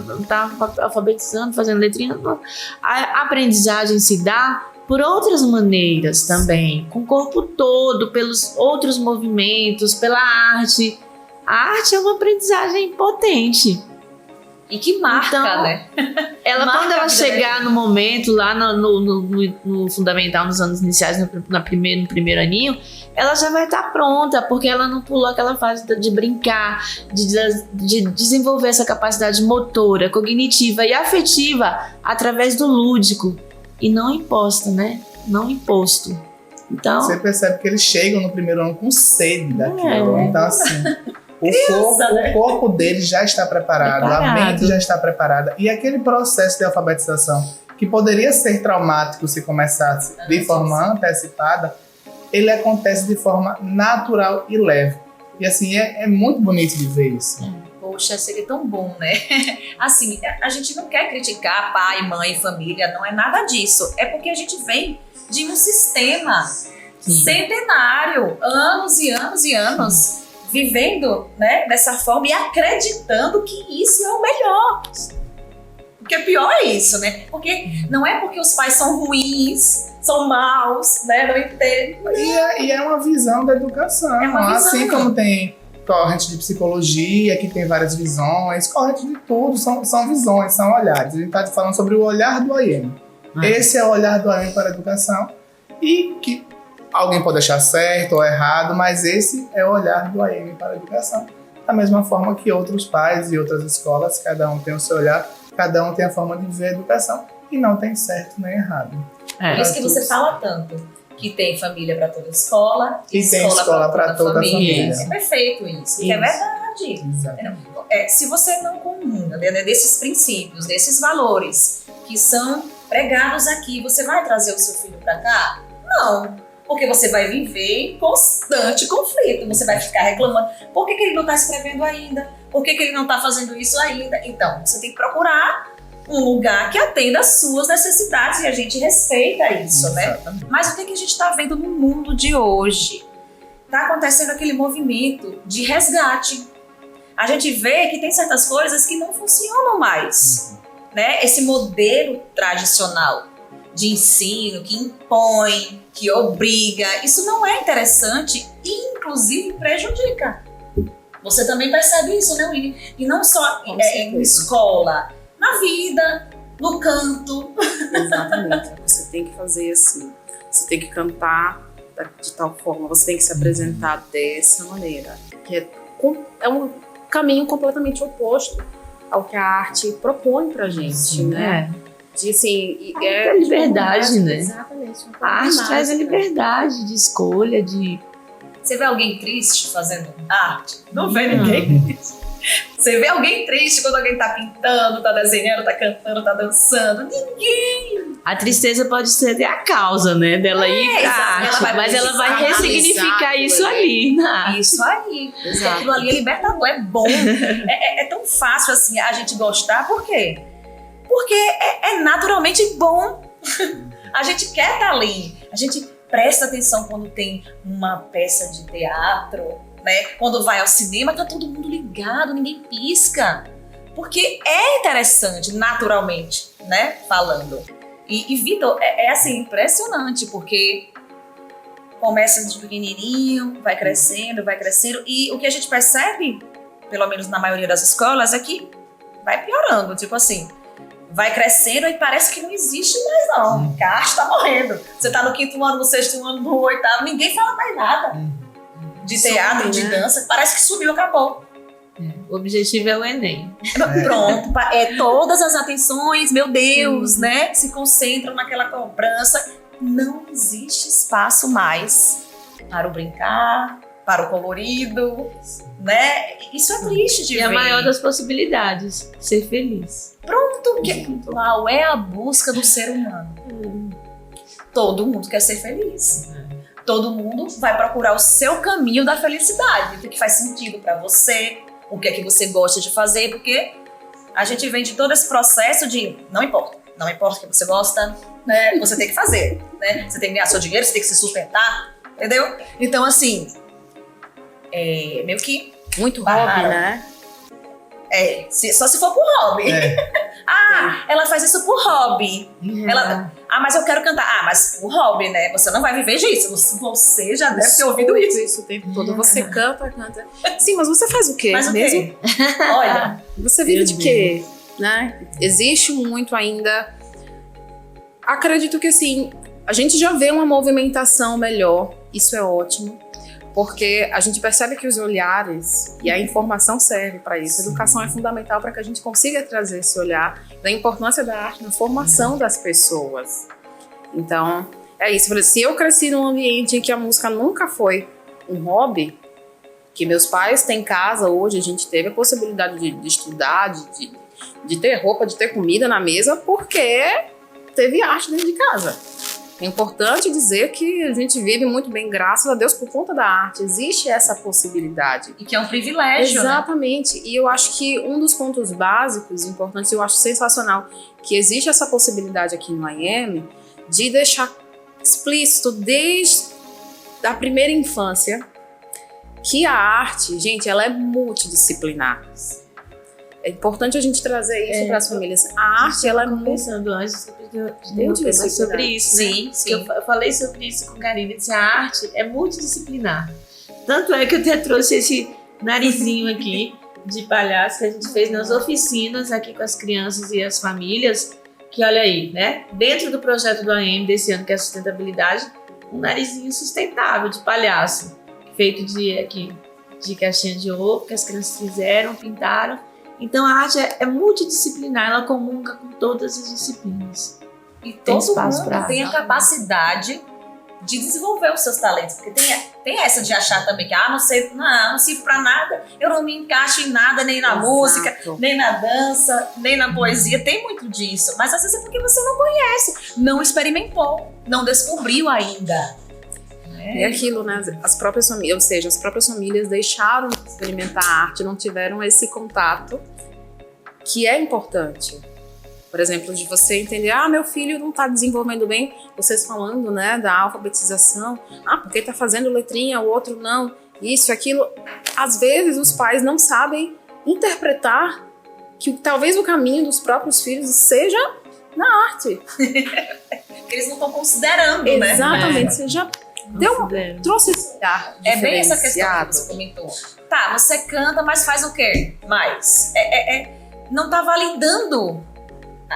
alfabetizando, fazendo letrinha. Não. A aprendizagem se dá por outras maneiras também, com o corpo todo, pelos outros movimentos, pela arte. A arte é uma aprendizagem potente. E que marca, Então, né? Quando ela chegar no momento, lá no fundamental, nos anos iniciais, no primeiro aninho, ela já vai estar pronta, porque ela não pulou aquela fase de brincar, de desenvolver essa capacidade motora, cognitiva e afetiva através do lúdico. E não imposta, né? Não imposto. Então, Você percebe que eles chegam no primeiro ano com sede daquilo. Então, assim, o corpo deles já está preparado, a mente já está preparada. E aquele processo de alfabetização, que poderia ser traumático se começasse de forma antecipada, ele acontece de forma natural e leve. E assim, é muito bonito de ver isso. Poxa, seria tão bom, né? Assim, a gente não quer criticar pai, mãe, família, não é nada disso. É porque a gente vem de um sistema centenário, anos e anos e anos, vivendo, né, dessa forma e acreditando que isso é o melhor. Porque pior é isso, né? Porque não é porque os pais são ruins, são maus, né? Não entendo. E é uma visão da educação. É uma visão. Assim como tem corrente de psicologia, que tem várias visões, corrente de tudo, são visões, são olhares. A gente está falando sobre o olhar do AIM. Esse é o olhar do AIM para a educação e que alguém pode achar certo ou errado, mas esse é o olhar do AIM para a educação. Da mesma forma que outros pais e outras escolas, cada um tem o seu olhar, cada um tem a forma de ver a educação e não tem certo nem errado. Por isso que você fala tanto, que tem família para toda escola e tem escola para toda a família. É perfeito isso, que é verdade. Exatamente. Se você não comunga, né, desses princípios, desses valores que são pregados aqui, você vai trazer o seu filho para cá? Não, porque você vai viver em constante conflito, você vai ficar reclamando, por que ele não está escrevendo ainda? Por que ele não está fazendo isso ainda? Então, você tem que procurar um lugar que atenda às suas necessidades e a gente respeita isso, né? Mas o que a gente está vendo no mundo de hoje? está acontecendo aquele movimento de resgate. A gente vê que tem certas coisas que não funcionam mais, né? Esse modelo tradicional de ensino que impõe, que obriga, isso não é interessante e, inclusive, prejudica. Você também percebe isso, né, Winnie? E não só em escola, na vida, no canto. Exatamente. Você tem que fazer assim. Você tem que cantar de tal forma, você tem que se apresentar dessa maneira. Que é um caminho completamente oposto ao que a arte propõe pra gente, Sim, né? De, assim, a liberdade, né? Exatamente. A arte traz a liberdade de escolha, de... Você vê alguém triste fazendo arte? Não vê ninguém triste. Você vê alguém triste quando alguém tá pintando, tá desenhando, tá cantando, tá dançando? Ninguém! A tristeza pode ser a causa, né? Dela ir pra arte, mas ela vai ressignificar isso ali na arte. Isso aí. Porque aquilo ali é libertador, é bom. É tão fácil assim a gente gostar, por quê? Porque é naturalmente bom. A gente quer estar ali. A gente presta atenção quando tem uma peça de teatro, né? Quando vai ao cinema, tá todo mundo ligado, ninguém pisca. Porque é interessante, naturalmente, né? Falando. E Vitor, é assim, impressionante, porque começa de pequenininho, vai crescendo, e o que a gente percebe, pelo menos na maioria das escolas, é que vai piorando, tipo assim, vai crescendo e parece que não existe mais não, que a arte tá morrendo. Você tá no 5º ano, no 6º ano, no 8º, ninguém fala mais nada de teatro, de dança, parece que subiu, acabou. O objetivo é o Enem. Pronto, todas as atenções, meu Deus, né, se concentram naquela cobrança. Não existe espaço mais para o brincar, para o colorido, né? Isso é triste de ver. E a maior das possibilidades, ser feliz. Pronto, qual é a busca do ser humano? Todo mundo quer ser feliz. Todo mundo vai procurar o seu caminho da felicidade, o que faz sentido para você, o que é que você gosta de fazer, porque a gente vem de todo esse processo de não importa o que você gosta, né? Você tem que fazer, né? Você tem que ganhar seu dinheiro, você tem que se sustentar, entendeu? Então, assim, meio que muito hobby, né? Só se for por hobby. Ela faz isso por hobby. Mas eu quero cantar. mas por hobby, né? Você não vai viver disso. Você já deve ter ouvido isso o tempo todo. Você canta. Sim, mas você faz o quê? Mas o quê? Olha, você vive de quê? Né? Existe muito ainda. Acredito que assim, a gente já vê uma movimentação melhor. Isso é ótimo. Porque a gente percebe que os olhares e a informação serve para isso. A educação é fundamental para que a gente consiga trazer esse olhar da importância da arte na formação das pessoas. Então, é isso. Se eu cresci num ambiente em que a música nunca foi um hobby, que meus pais têm casa hoje, a gente teve a possibilidade de estudar, de ter roupa, de ter comida na mesa, porque teve arte dentro de casa. É importante dizer que a gente vive muito bem, graças a Deus, por conta da arte. Existe essa possibilidade. E que é um privilégio, exatamente. Né? E eu acho que um dos pontos básicos, importantes, eu acho sensacional, que existe essa possibilidade aqui no IEM de deixar explícito desde a primeira infância que a arte, gente, ela é multidisciplinar. É importante a gente trazer isso para as famílias. A arte, ela é conversando antes de sobre isso, né? Sim. Eu falei sobre isso com Karine, disse, a arte é multidisciplinar. Tanto é que eu até trouxe esse narizinho aqui de palhaço que a gente fez nas oficinas aqui com as crianças e as famílias, que olha aí, né? Dentro do projeto do AEM desse ano, que é a sustentabilidade, um narizinho sustentável de palhaço, feito de caixinha de ovo, que as crianças fizeram, pintaram. Então a arte é multidisciplinar, ela comunga com todas as disciplinas. E todo mundo tem a capacidade de desenvolver os seus talentos. Porque tem essa de achar também que não sirvo pra nada, eu não me encaixo em nada, nem na música, nem na dança, nem na poesia. Tem muito disso. Mas às vezes é porque você não conhece, não experimentou, não descobriu ainda. É aquilo, né? As próprias famílias, ou seja, as próprias famílias deixaram de experimentar a arte, não tiveram esse contato que é importante Por exemplo, de você entender, meu filho não está desenvolvendo bem, vocês falando, né, da alfabetização, porque está fazendo letrinha, o outro não, isso, aquilo. Às vezes os pais não sabem interpretar que talvez o caminho dos próprios filhos seja na arte. Porque eles não estão considerando, né? Exatamente, você já trouxe esse olhar É bem essa questão diferenciado. que você comentou. Tá, você canta, mas faz o quê? Mais. Não tá validando.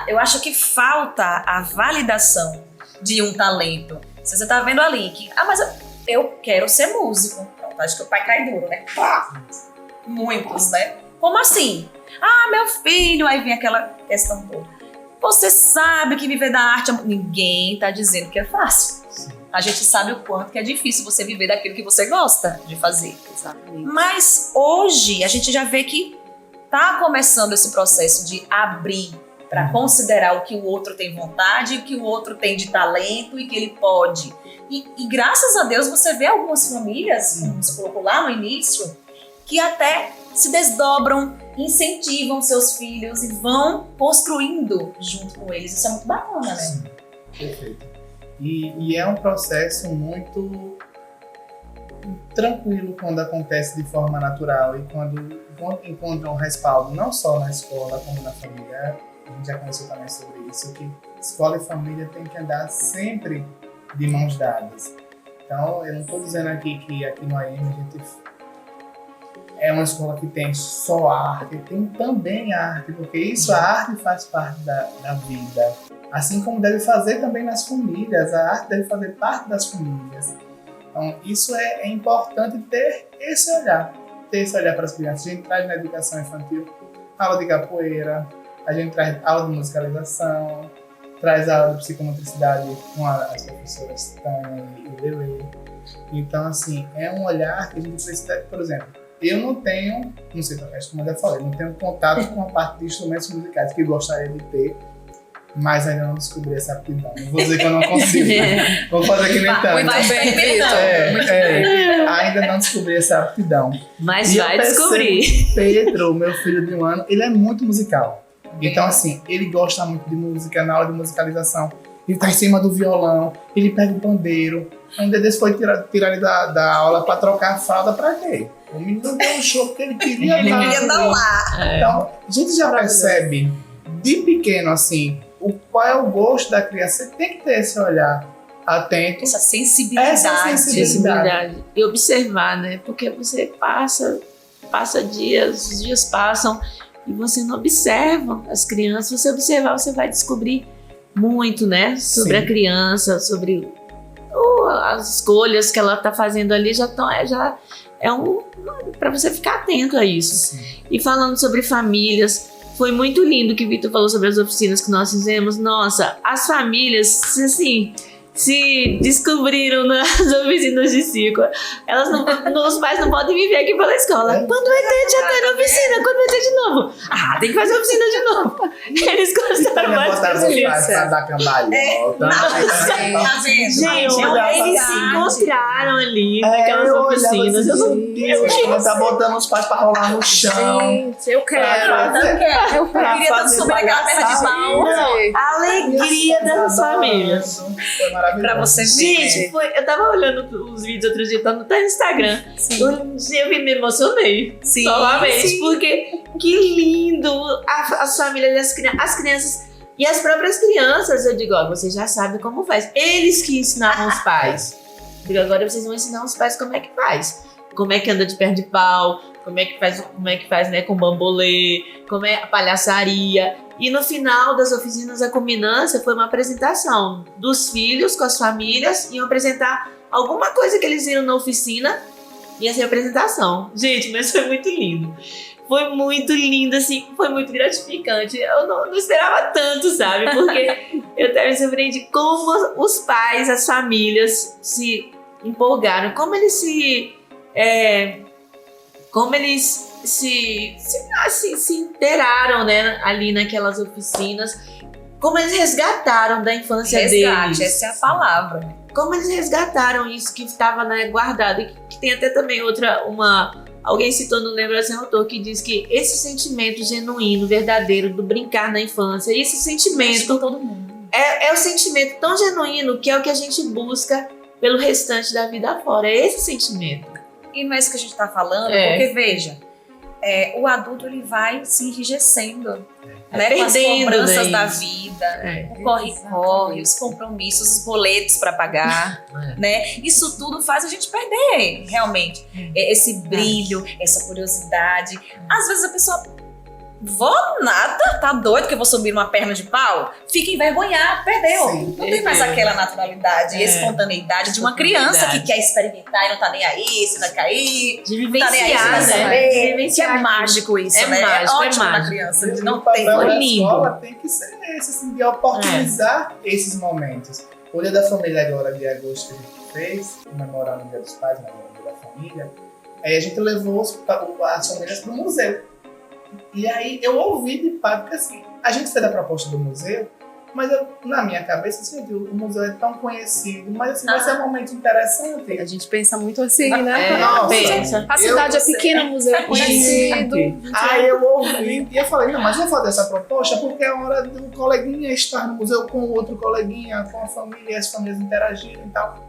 Eu acho que falta a validação de um talento. Se você tá vendo ali que, mas eu quero ser músico. Pronto, acho que o pai cai duro, né? Muitos, né? Como assim? Meu filho, aí vem aquela questão toda. Você sabe que viver da arte, ninguém tá dizendo que é fácil. Sim. A gente sabe o quanto que é difícil você viver daquilo que você gosta de fazer. Exatamente. Mas hoje a gente já vê que tá começando esse processo de abrir para considerar o que o outro tem vontade, o que o outro tem de talento e que ele pode. E graças a Deus você vê algumas famílias, como você colocou lá no início, que até se desdobram, incentivam seus filhos e vão construindo junto com eles. Isso é muito bacana, né? Sim, perfeito. E é um processo muito tranquilo quando acontece de forma natural e quando encontra um respaldo, não só na escola, como na família. A gente já conversou também sobre isso, que escola e família tem que andar sempre de mãos dadas. Então, eu não estou dizendo aqui que aqui no AM a gente é uma escola que tem só arte, tem também arte, porque isso, a arte faz parte da vida. Assim como deve fazer também nas famílias, a arte deve fazer parte das famílias. Então, isso é importante ter esse olhar para as crianças. A gente traz na educação infantil aula de capoeira, a gente traz aula de musicalização, traz aula de psicomotricidade com as professoras Tânia e Lelê. Então, assim, é um olhar que a gente precisa, por exemplo, eu não tenho, não sei tocar, como eu já falei, não tenho contato com a parte de instrumentos musicais que eu gostaria de ter, mas ainda não descobri essa aptidão. Não vou dizer que eu não consigo, vou fazer que nem tanto. Muito bem, Vitor. Ainda não descobri essa aptidão. Mas E vai eu percebo descobrir. Pedro, meu filho de 1 ano, ele é muito musical. Então, assim, ele gosta muito de música, na aula de musicalização. Ele tá em cima do violão, ele pega o pandeiro. Um dia desse foi tirar ele da aula pra trocar a fralda pra quê? O menino deu um show que ele queria Ele dar. queria dar lá. Então, a gente já percebe, de pequeno, assim, qual é o gosto da criança. Você tem que ter esse olhar atento. Essa sensibilidade. Sensibilidade. E observar, né? Porque você passa dias, os dias passam e você não observa as crianças. Se você observar, você vai descobrir muito, né? Sobre Sim. a criança, sobre as escolhas que ela está fazendo ali, já é para você ficar atento a isso. Sim. E falando sobre famílias, foi muito lindo que o Vitor falou sobre as oficinas que nós fizemos. Nossa, as famílias, assim, se descobriram nas oficinas de circo. Os pais não podem viver aqui pela escola. Quando vai ter, já ter oficina, quando vai ter de novo. Tem que fazer oficina de novo. Eles gostaram mais botar os pais pra dar cambalhota. Tá vendo? Gente, eles se encontraram ali naquelas eu olhava oficinas. assim, Eu não Deus, tá botando os pais pra rolar no chão. Gente, eu quero. Eu queria tanto subir aquela perna de pau. A alegria das famílias. Foi maravilhoso. Pra você ver. Gente, eu tava olhando os vídeos outro dia, tá no Instagram. Sim. Eu me emocionei. Sim, Novamente, sim. porque que lindo as famílias, as crianças e as próprias crianças. Eu digo, vocês já sabem como faz. Eles que ensinavam os pais. Eu digo, agora vocês vão ensinar os pais como é que faz. Como é que anda de perna de pau, como é que faz, né, com bambolê, como é a palhaçaria. E no final das oficinas, a culminância foi uma apresentação dos filhos com as famílias, iam apresentar alguma coisa que eles viram na oficina, ia ser a apresentação. Gente, mas foi muito lindo. Foi muito lindo, assim, foi muito gratificante. Eu não esperava tanto, sabe? Porque eu até me surpreendi como os pais, as famílias se empolgaram, como eles se inteiraram, né, ali naquelas oficinas, como eles resgataram da infância deles. Essa é a palavra. Como eles resgataram isso que estava, né, guardado. E que tem até também Alguém citou, não lembro assim, autor, que diz que esse sentimento genuíno, verdadeiro, do brincar na infância, esse sentimento todo mundo. é o sentimento tão genuíno que é o que a gente busca pelo restante da vida afora. É esse sentimento. E não é isso que a gente está falando, porque veja, o adulto ele vai se enrijecendo, né, com as cobranças da vida, o corre-corre, os compromissos, os boletos para pagar, né? Isso tudo faz a gente perder realmente esse brilho, essa curiosidade. Às vezes a pessoa vou nada, tá doido que eu vou subir uma perna de pau? Fica envergonhado, perdeu. Sim, não tem mais aquela naturalidade e espontaneidade de uma criança que quer experimentar e não tá nem aí, se vai cair. De Tá nem aí, se vai saber. Que é mágico isso, né? Mágico, ótimo na mágico. criança. E Não o papel tem. da lindo. escola tem que ser esse, assim, de oportunizar esses momentos. O Dia da Família agora, de agosto, que a gente fez, comemorando o Dia dos Pais, mas o Dia da Família, aí a gente levou as famílias para o museu. E aí eu ouvi de pai, porque assim, a gente fez a proposta do museu, mas na minha cabeça, assim, o museu é tão conhecido, mas assim, vai ser um momento interessante. A gente pensa muito assim, né? Nossa, pensa. A cidade é pequena, o museu é conhecido. Aí eu ouvi e eu falei, não, mas vou fazer essa proposta porque é a hora do coleguinha estar no museu com o outro coleguinha, com a família, e as famílias interagirem e tal.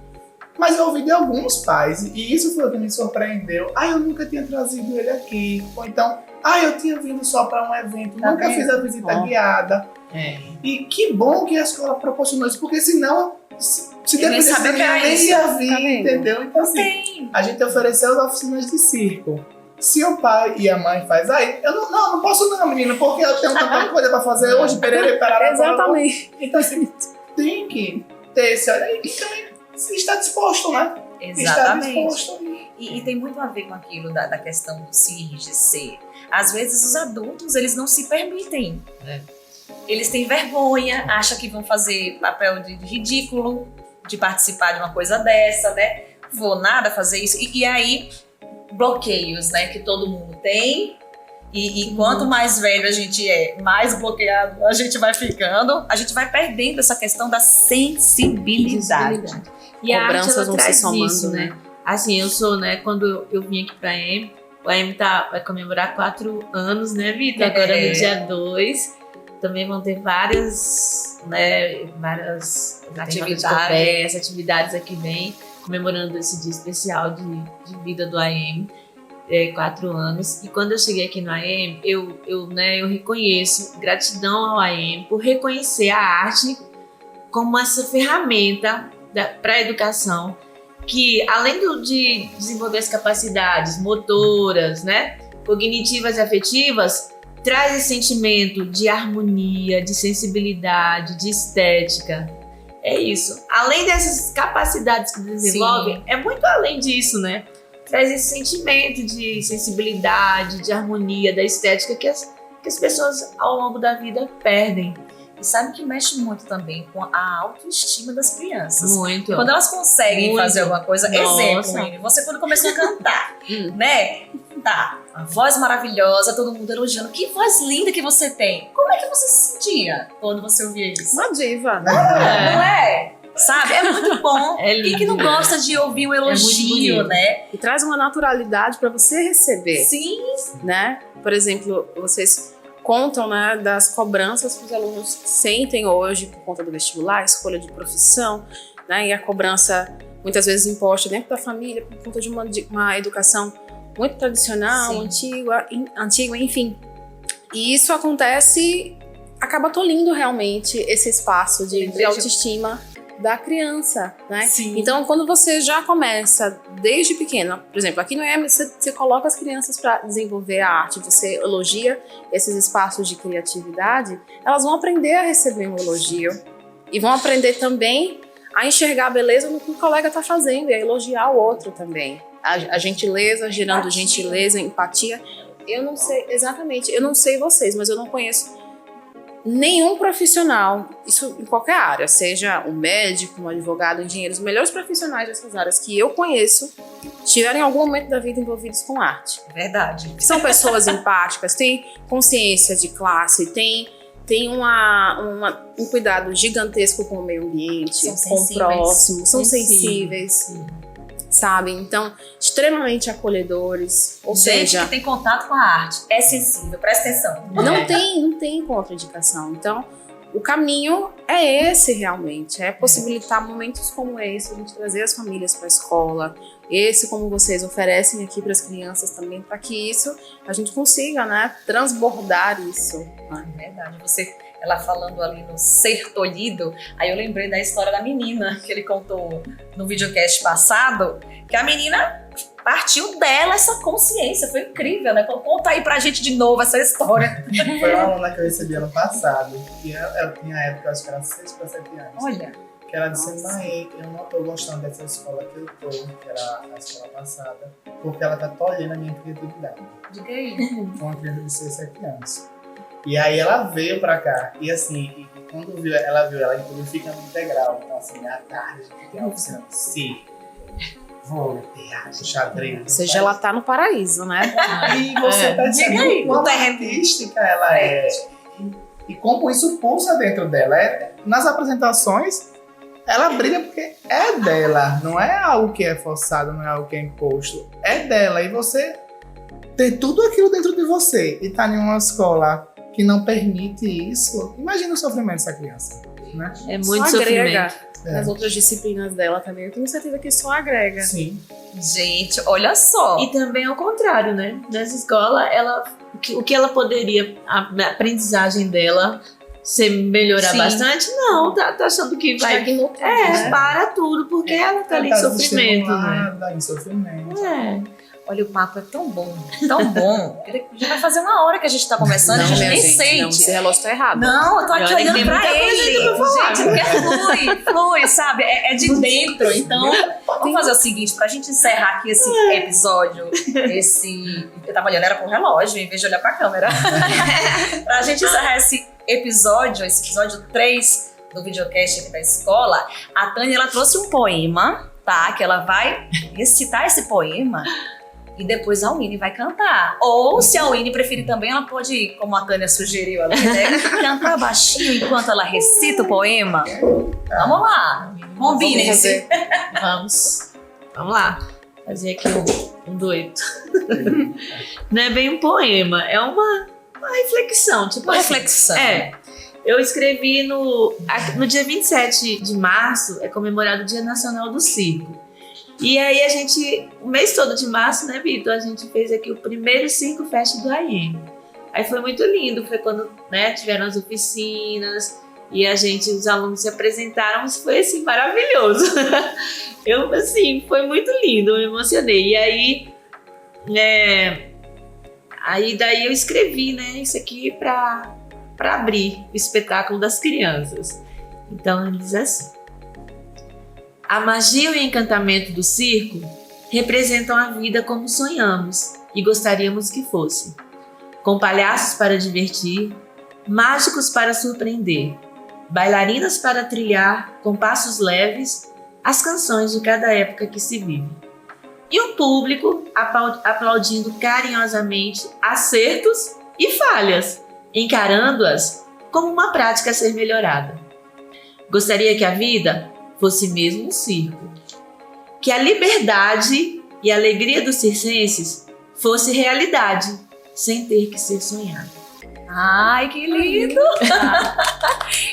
Mas eu ouvi de alguns pais, e isso foi o que me surpreendeu. Eu nunca tinha trazido ele aqui. Ou então, eu tinha vindo só para um evento, nunca fiz a visita guiada. E que bom que a escola proporcionou isso, porque senão, se dependesse de mim, eu nem ia vir, entendeu? Então, assim, a gente ofereceu as oficinas de circo. Se o pai e a mãe fazem, eu não posso não, menina, porque eu tenho tanta coisa para fazer hoje, Exatamente. Então, assim, tem que ter esse olhar e também se está disposto, né? Exatamente. Está disposto. E tem muito a ver com aquilo da questão do se enrijecer. Às vezes os adultos, eles não se permitem. Eles têm vergonha, acham que vão fazer papel de ridículo, de participar de uma coisa dessa, né? Vou nada fazer isso. E aí, bloqueios, né? Que todo mundo tem. E quanto mais velho a gente é, mais bloqueado a gente vai ficando. A gente vai perdendo essa questão da sensibilidade. E a arte, Cobranças ela vão traz se somando, isso, né? Assim, eu sou, né, quando eu vim aqui pra AM, o AM vai comemorar 4 anos, né, Vitor? Agora no dia 2. Também vão ter várias atividades aqui vem, comemorando esse dia especial de vida do AM, 4 anos. E quando eu cheguei aqui no AM, eu reconheço gratidão ao AM por reconhecer a arte como essa ferramenta para a educação, que além de desenvolver as capacidades motoras, né, cognitivas e afetivas, traz esse sentimento de harmonia, de sensibilidade, de estética. É isso. Além dessas capacidades que desenvolve, é muito além disso, né? Traz esse sentimento de sensibilidade, de harmonia, da estética que as pessoas ao longo da vida perdem. E sabe que mexe muito também com a autoestima das crianças. Muito. Quando elas conseguem fazer alguma coisa, Nossa. exemplo, Ine, você quando começou a cantar, né? Tá, a voz maravilhosa, todo mundo elogiando. Que voz linda que você tem. Como é que você se sentia quando você ouvia isso? Uma diva. Não é? Sabe? É muito bom. Lindo. Quem que não gosta de ouvir um elogio, bonito. né? E traz uma naturalidade para você receber, Sim. né? Por exemplo, vocês contam, né, das cobranças que os alunos sentem hoje por conta do vestibular, escolha de profissão, né? E a cobrança muitas vezes imposta dentro da família por conta de uma educação muito tradicional, antiga, enfim. E isso acontece, acaba tolindo realmente esse espaço de autoestima da criança, né? Sim. Então, quando você já começa desde pequena, por exemplo, aqui no EM você coloca as crianças para desenvolver a arte, você elogia esses espaços de criatividade, elas vão aprender a receber um elogio e vão aprender também a enxergar a beleza no que o colega está fazendo e a elogiar o outro também. A gentileza, gerando gentileza, empatia. Eu não sei exatamente, eu não sei vocês, mas eu não conheço nenhum profissional, isso em qualquer área, seja um médico, um advogado, um engenheiro, os melhores profissionais dessas áreas que eu conheço tiveram em algum momento da vida envolvidos com arte. Verdade. São pessoas empáticas, têm consciência de classe, têm um cuidado gigantesco com o meio ambiente, com o próximo, são sensíveis. sabe? Então, extremamente acolhedores, ou Gente seja, que tem contato com a arte, é sensível, presta atenção. não tem contraindicação. Então, o caminho é esse realmente, é possibilitar momentos como esse, a gente trazer as famílias para a escola, esse como vocês oferecem aqui para as crianças também, para que isso, a gente consiga, né, transbordar isso. Né? Verdade, ela falando ali no ser tolhido, aí eu lembrei da história da menina que ele contou no videocast passado, que a menina partiu dela essa consciência, foi incrível, né? Conta aí pra gente de novo essa história. Foi uma aluna que eu recebi ano passado, e ela tinha época, acho que era 6 para 7 anos. Olha, Que ela disse, mãe, eu não tô gostando dessa escola que eu tô, que era a escola passada, porque ela tá tolhendo a minha criatividade. diga aí. Uma criança de 6, 7 anos. E aí ela veio pra cá, e assim, quando ela inclusive fica no integral, então assim, à tarde, a gente tem a oficina de circo, vôlei, teatro, xadrez. Ou seja, ela tá no paraíso, né? E você tá dizendo Diga aí, quão no terreno. artística ela é. E como isso pulsa dentro dela. Nas apresentações, ela brilha porque é dela. Não é algo que é forçado, não é algo que é imposto. É dela. E você ter tudo aquilo dentro de você e tá em uma escola que não permite isso, imagina o sofrimento dessa criança, né? É muito Só agrega. sofrimento. Nas outras disciplinas dela também, eu tenho certeza que só agrega. Sim. Gente, olha só. E também ao contrário, né? Nessa escola, o que ela poderia, a aprendizagem dela, melhorar Sim. bastante, não, tá achando que vai. Estagnou tudo, né? Para tudo, porque ela tá ali em sofrimento, né? Em sofrimento. É. Olha, o papo é tão bom, que já vai fazer uma hora que a gente tá conversando, a gente minha nem gente, sente. não, esse relógio tá errado. Não, eu tô aqui Olha, olhando tem pra muita coisa ele. ainda pra falar. Gente, porque flui, sabe? É de dentro. Então, vamos fazer o seguinte, pra gente encerrar aqui esse episódio, eu tava olhando, era pro relógio, em vez de olhar pra câmera. Pra gente encerrar esse episódio 3 do videocast aqui da escola, a Tânia, ela trouxe um poema, tá? Que ela vai recitar esse poema e depois a Winnie vai cantar. Ou, se a Winnie preferir também, ela pode, como a Tânia sugeriu ali, né, cantar baixinho enquanto ela recita o poema. Vamos lá. Combinem-se. Vamos lá. Fazer aqui um dueto. Não é bem um poema, é uma reflexão. Tipo Uma assim, reflexão. Eu escrevi no dia 27 de março, é comemorado o Dia Nacional do Circo. E aí o mês todo de março, né, Vitor, a gente fez aqui o primeiro Circo Fest do AIM. Aí foi muito lindo, foi quando, né, tiveram as oficinas e os alunos se apresentaram, mas foi assim, maravilhoso. Foi muito lindo, eu me emocionei. E aí, daí eu escrevi, né, isso aqui para abrir o espetáculo das crianças. Então ele diz assim: a magia e o encantamento do circo representam a vida como sonhamos e gostaríamos que fosse. Com palhaços para divertir, mágicos para surpreender, bailarinas para trilhar com passos leves as canções de cada época que se vive. E o público aplaudindo carinhosamente acertos e falhas, encarando-as como uma prática a ser melhorada. Gostaria que a vida fosse mesmo um circo. Que a liberdade e a alegria dos circenses fosse realidade, sem ter que ser sonhada. Ai, que lindo!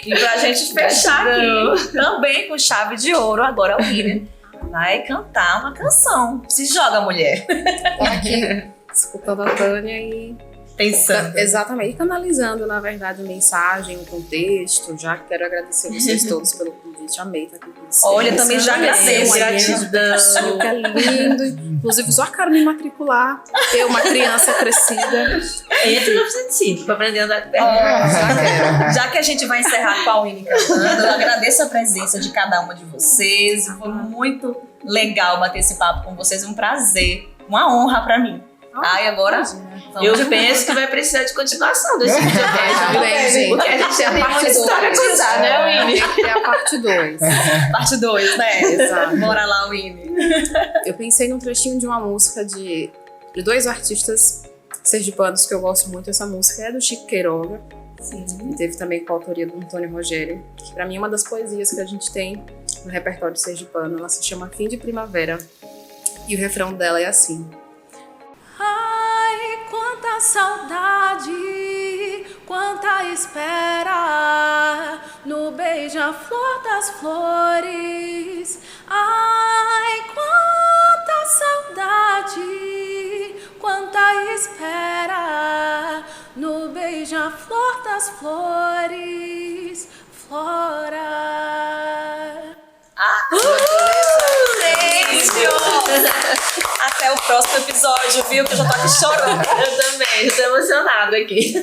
E pra gente fechar aqui, também com chave de ouro, agora a William vai cantar uma canção. Se joga, mulher. Tá aqui, escutando a Tânia e Pensando. exatamente, e canalizando, na verdade, a mensagem, o contexto. Já quero agradecer vocês todos pelo convite, amei estar aqui com vocês. Olha, também já agradeço. Gratidão. Que é lindo. Inclusive, só quero me matricular, ter uma criança crescida. Entre no Circo para aprender a andar de pé. Já que a gente vai encerrar com a Winnie cantando, eu agradeço a presença de cada uma de vocês. Foi muito legal bater esse papo com vocês. Um prazer, uma honra pra mim. E agora Eu penso que vai precisar de continuação desse videocast, Também, gente. porque a gente já tem muita história a contar, né, Winnie? Tem que ter a parte 2. parte 2, né? Exato. Bora lá, Winnie. Eu pensei num trechinho de uma música de 2 artistas sergipanos que eu gosto muito. Essa música é do Chico Queiroga. Sim. E teve também com a autoria do Antônio Rogério, que pra mim é uma das poesias que a gente tem no repertório sergipano. Ela se chama Fim de Primavera. E o refrão dela é assim: Ai, quanta saudade, quanta espera no beija-flor das flores. Ai, quanta saudade, quanta espera no beija-flor das flores. Flora. Gente, até o próximo episódio, viu? Que eu já tô aqui chorando. Eu também, estou emocionada aqui.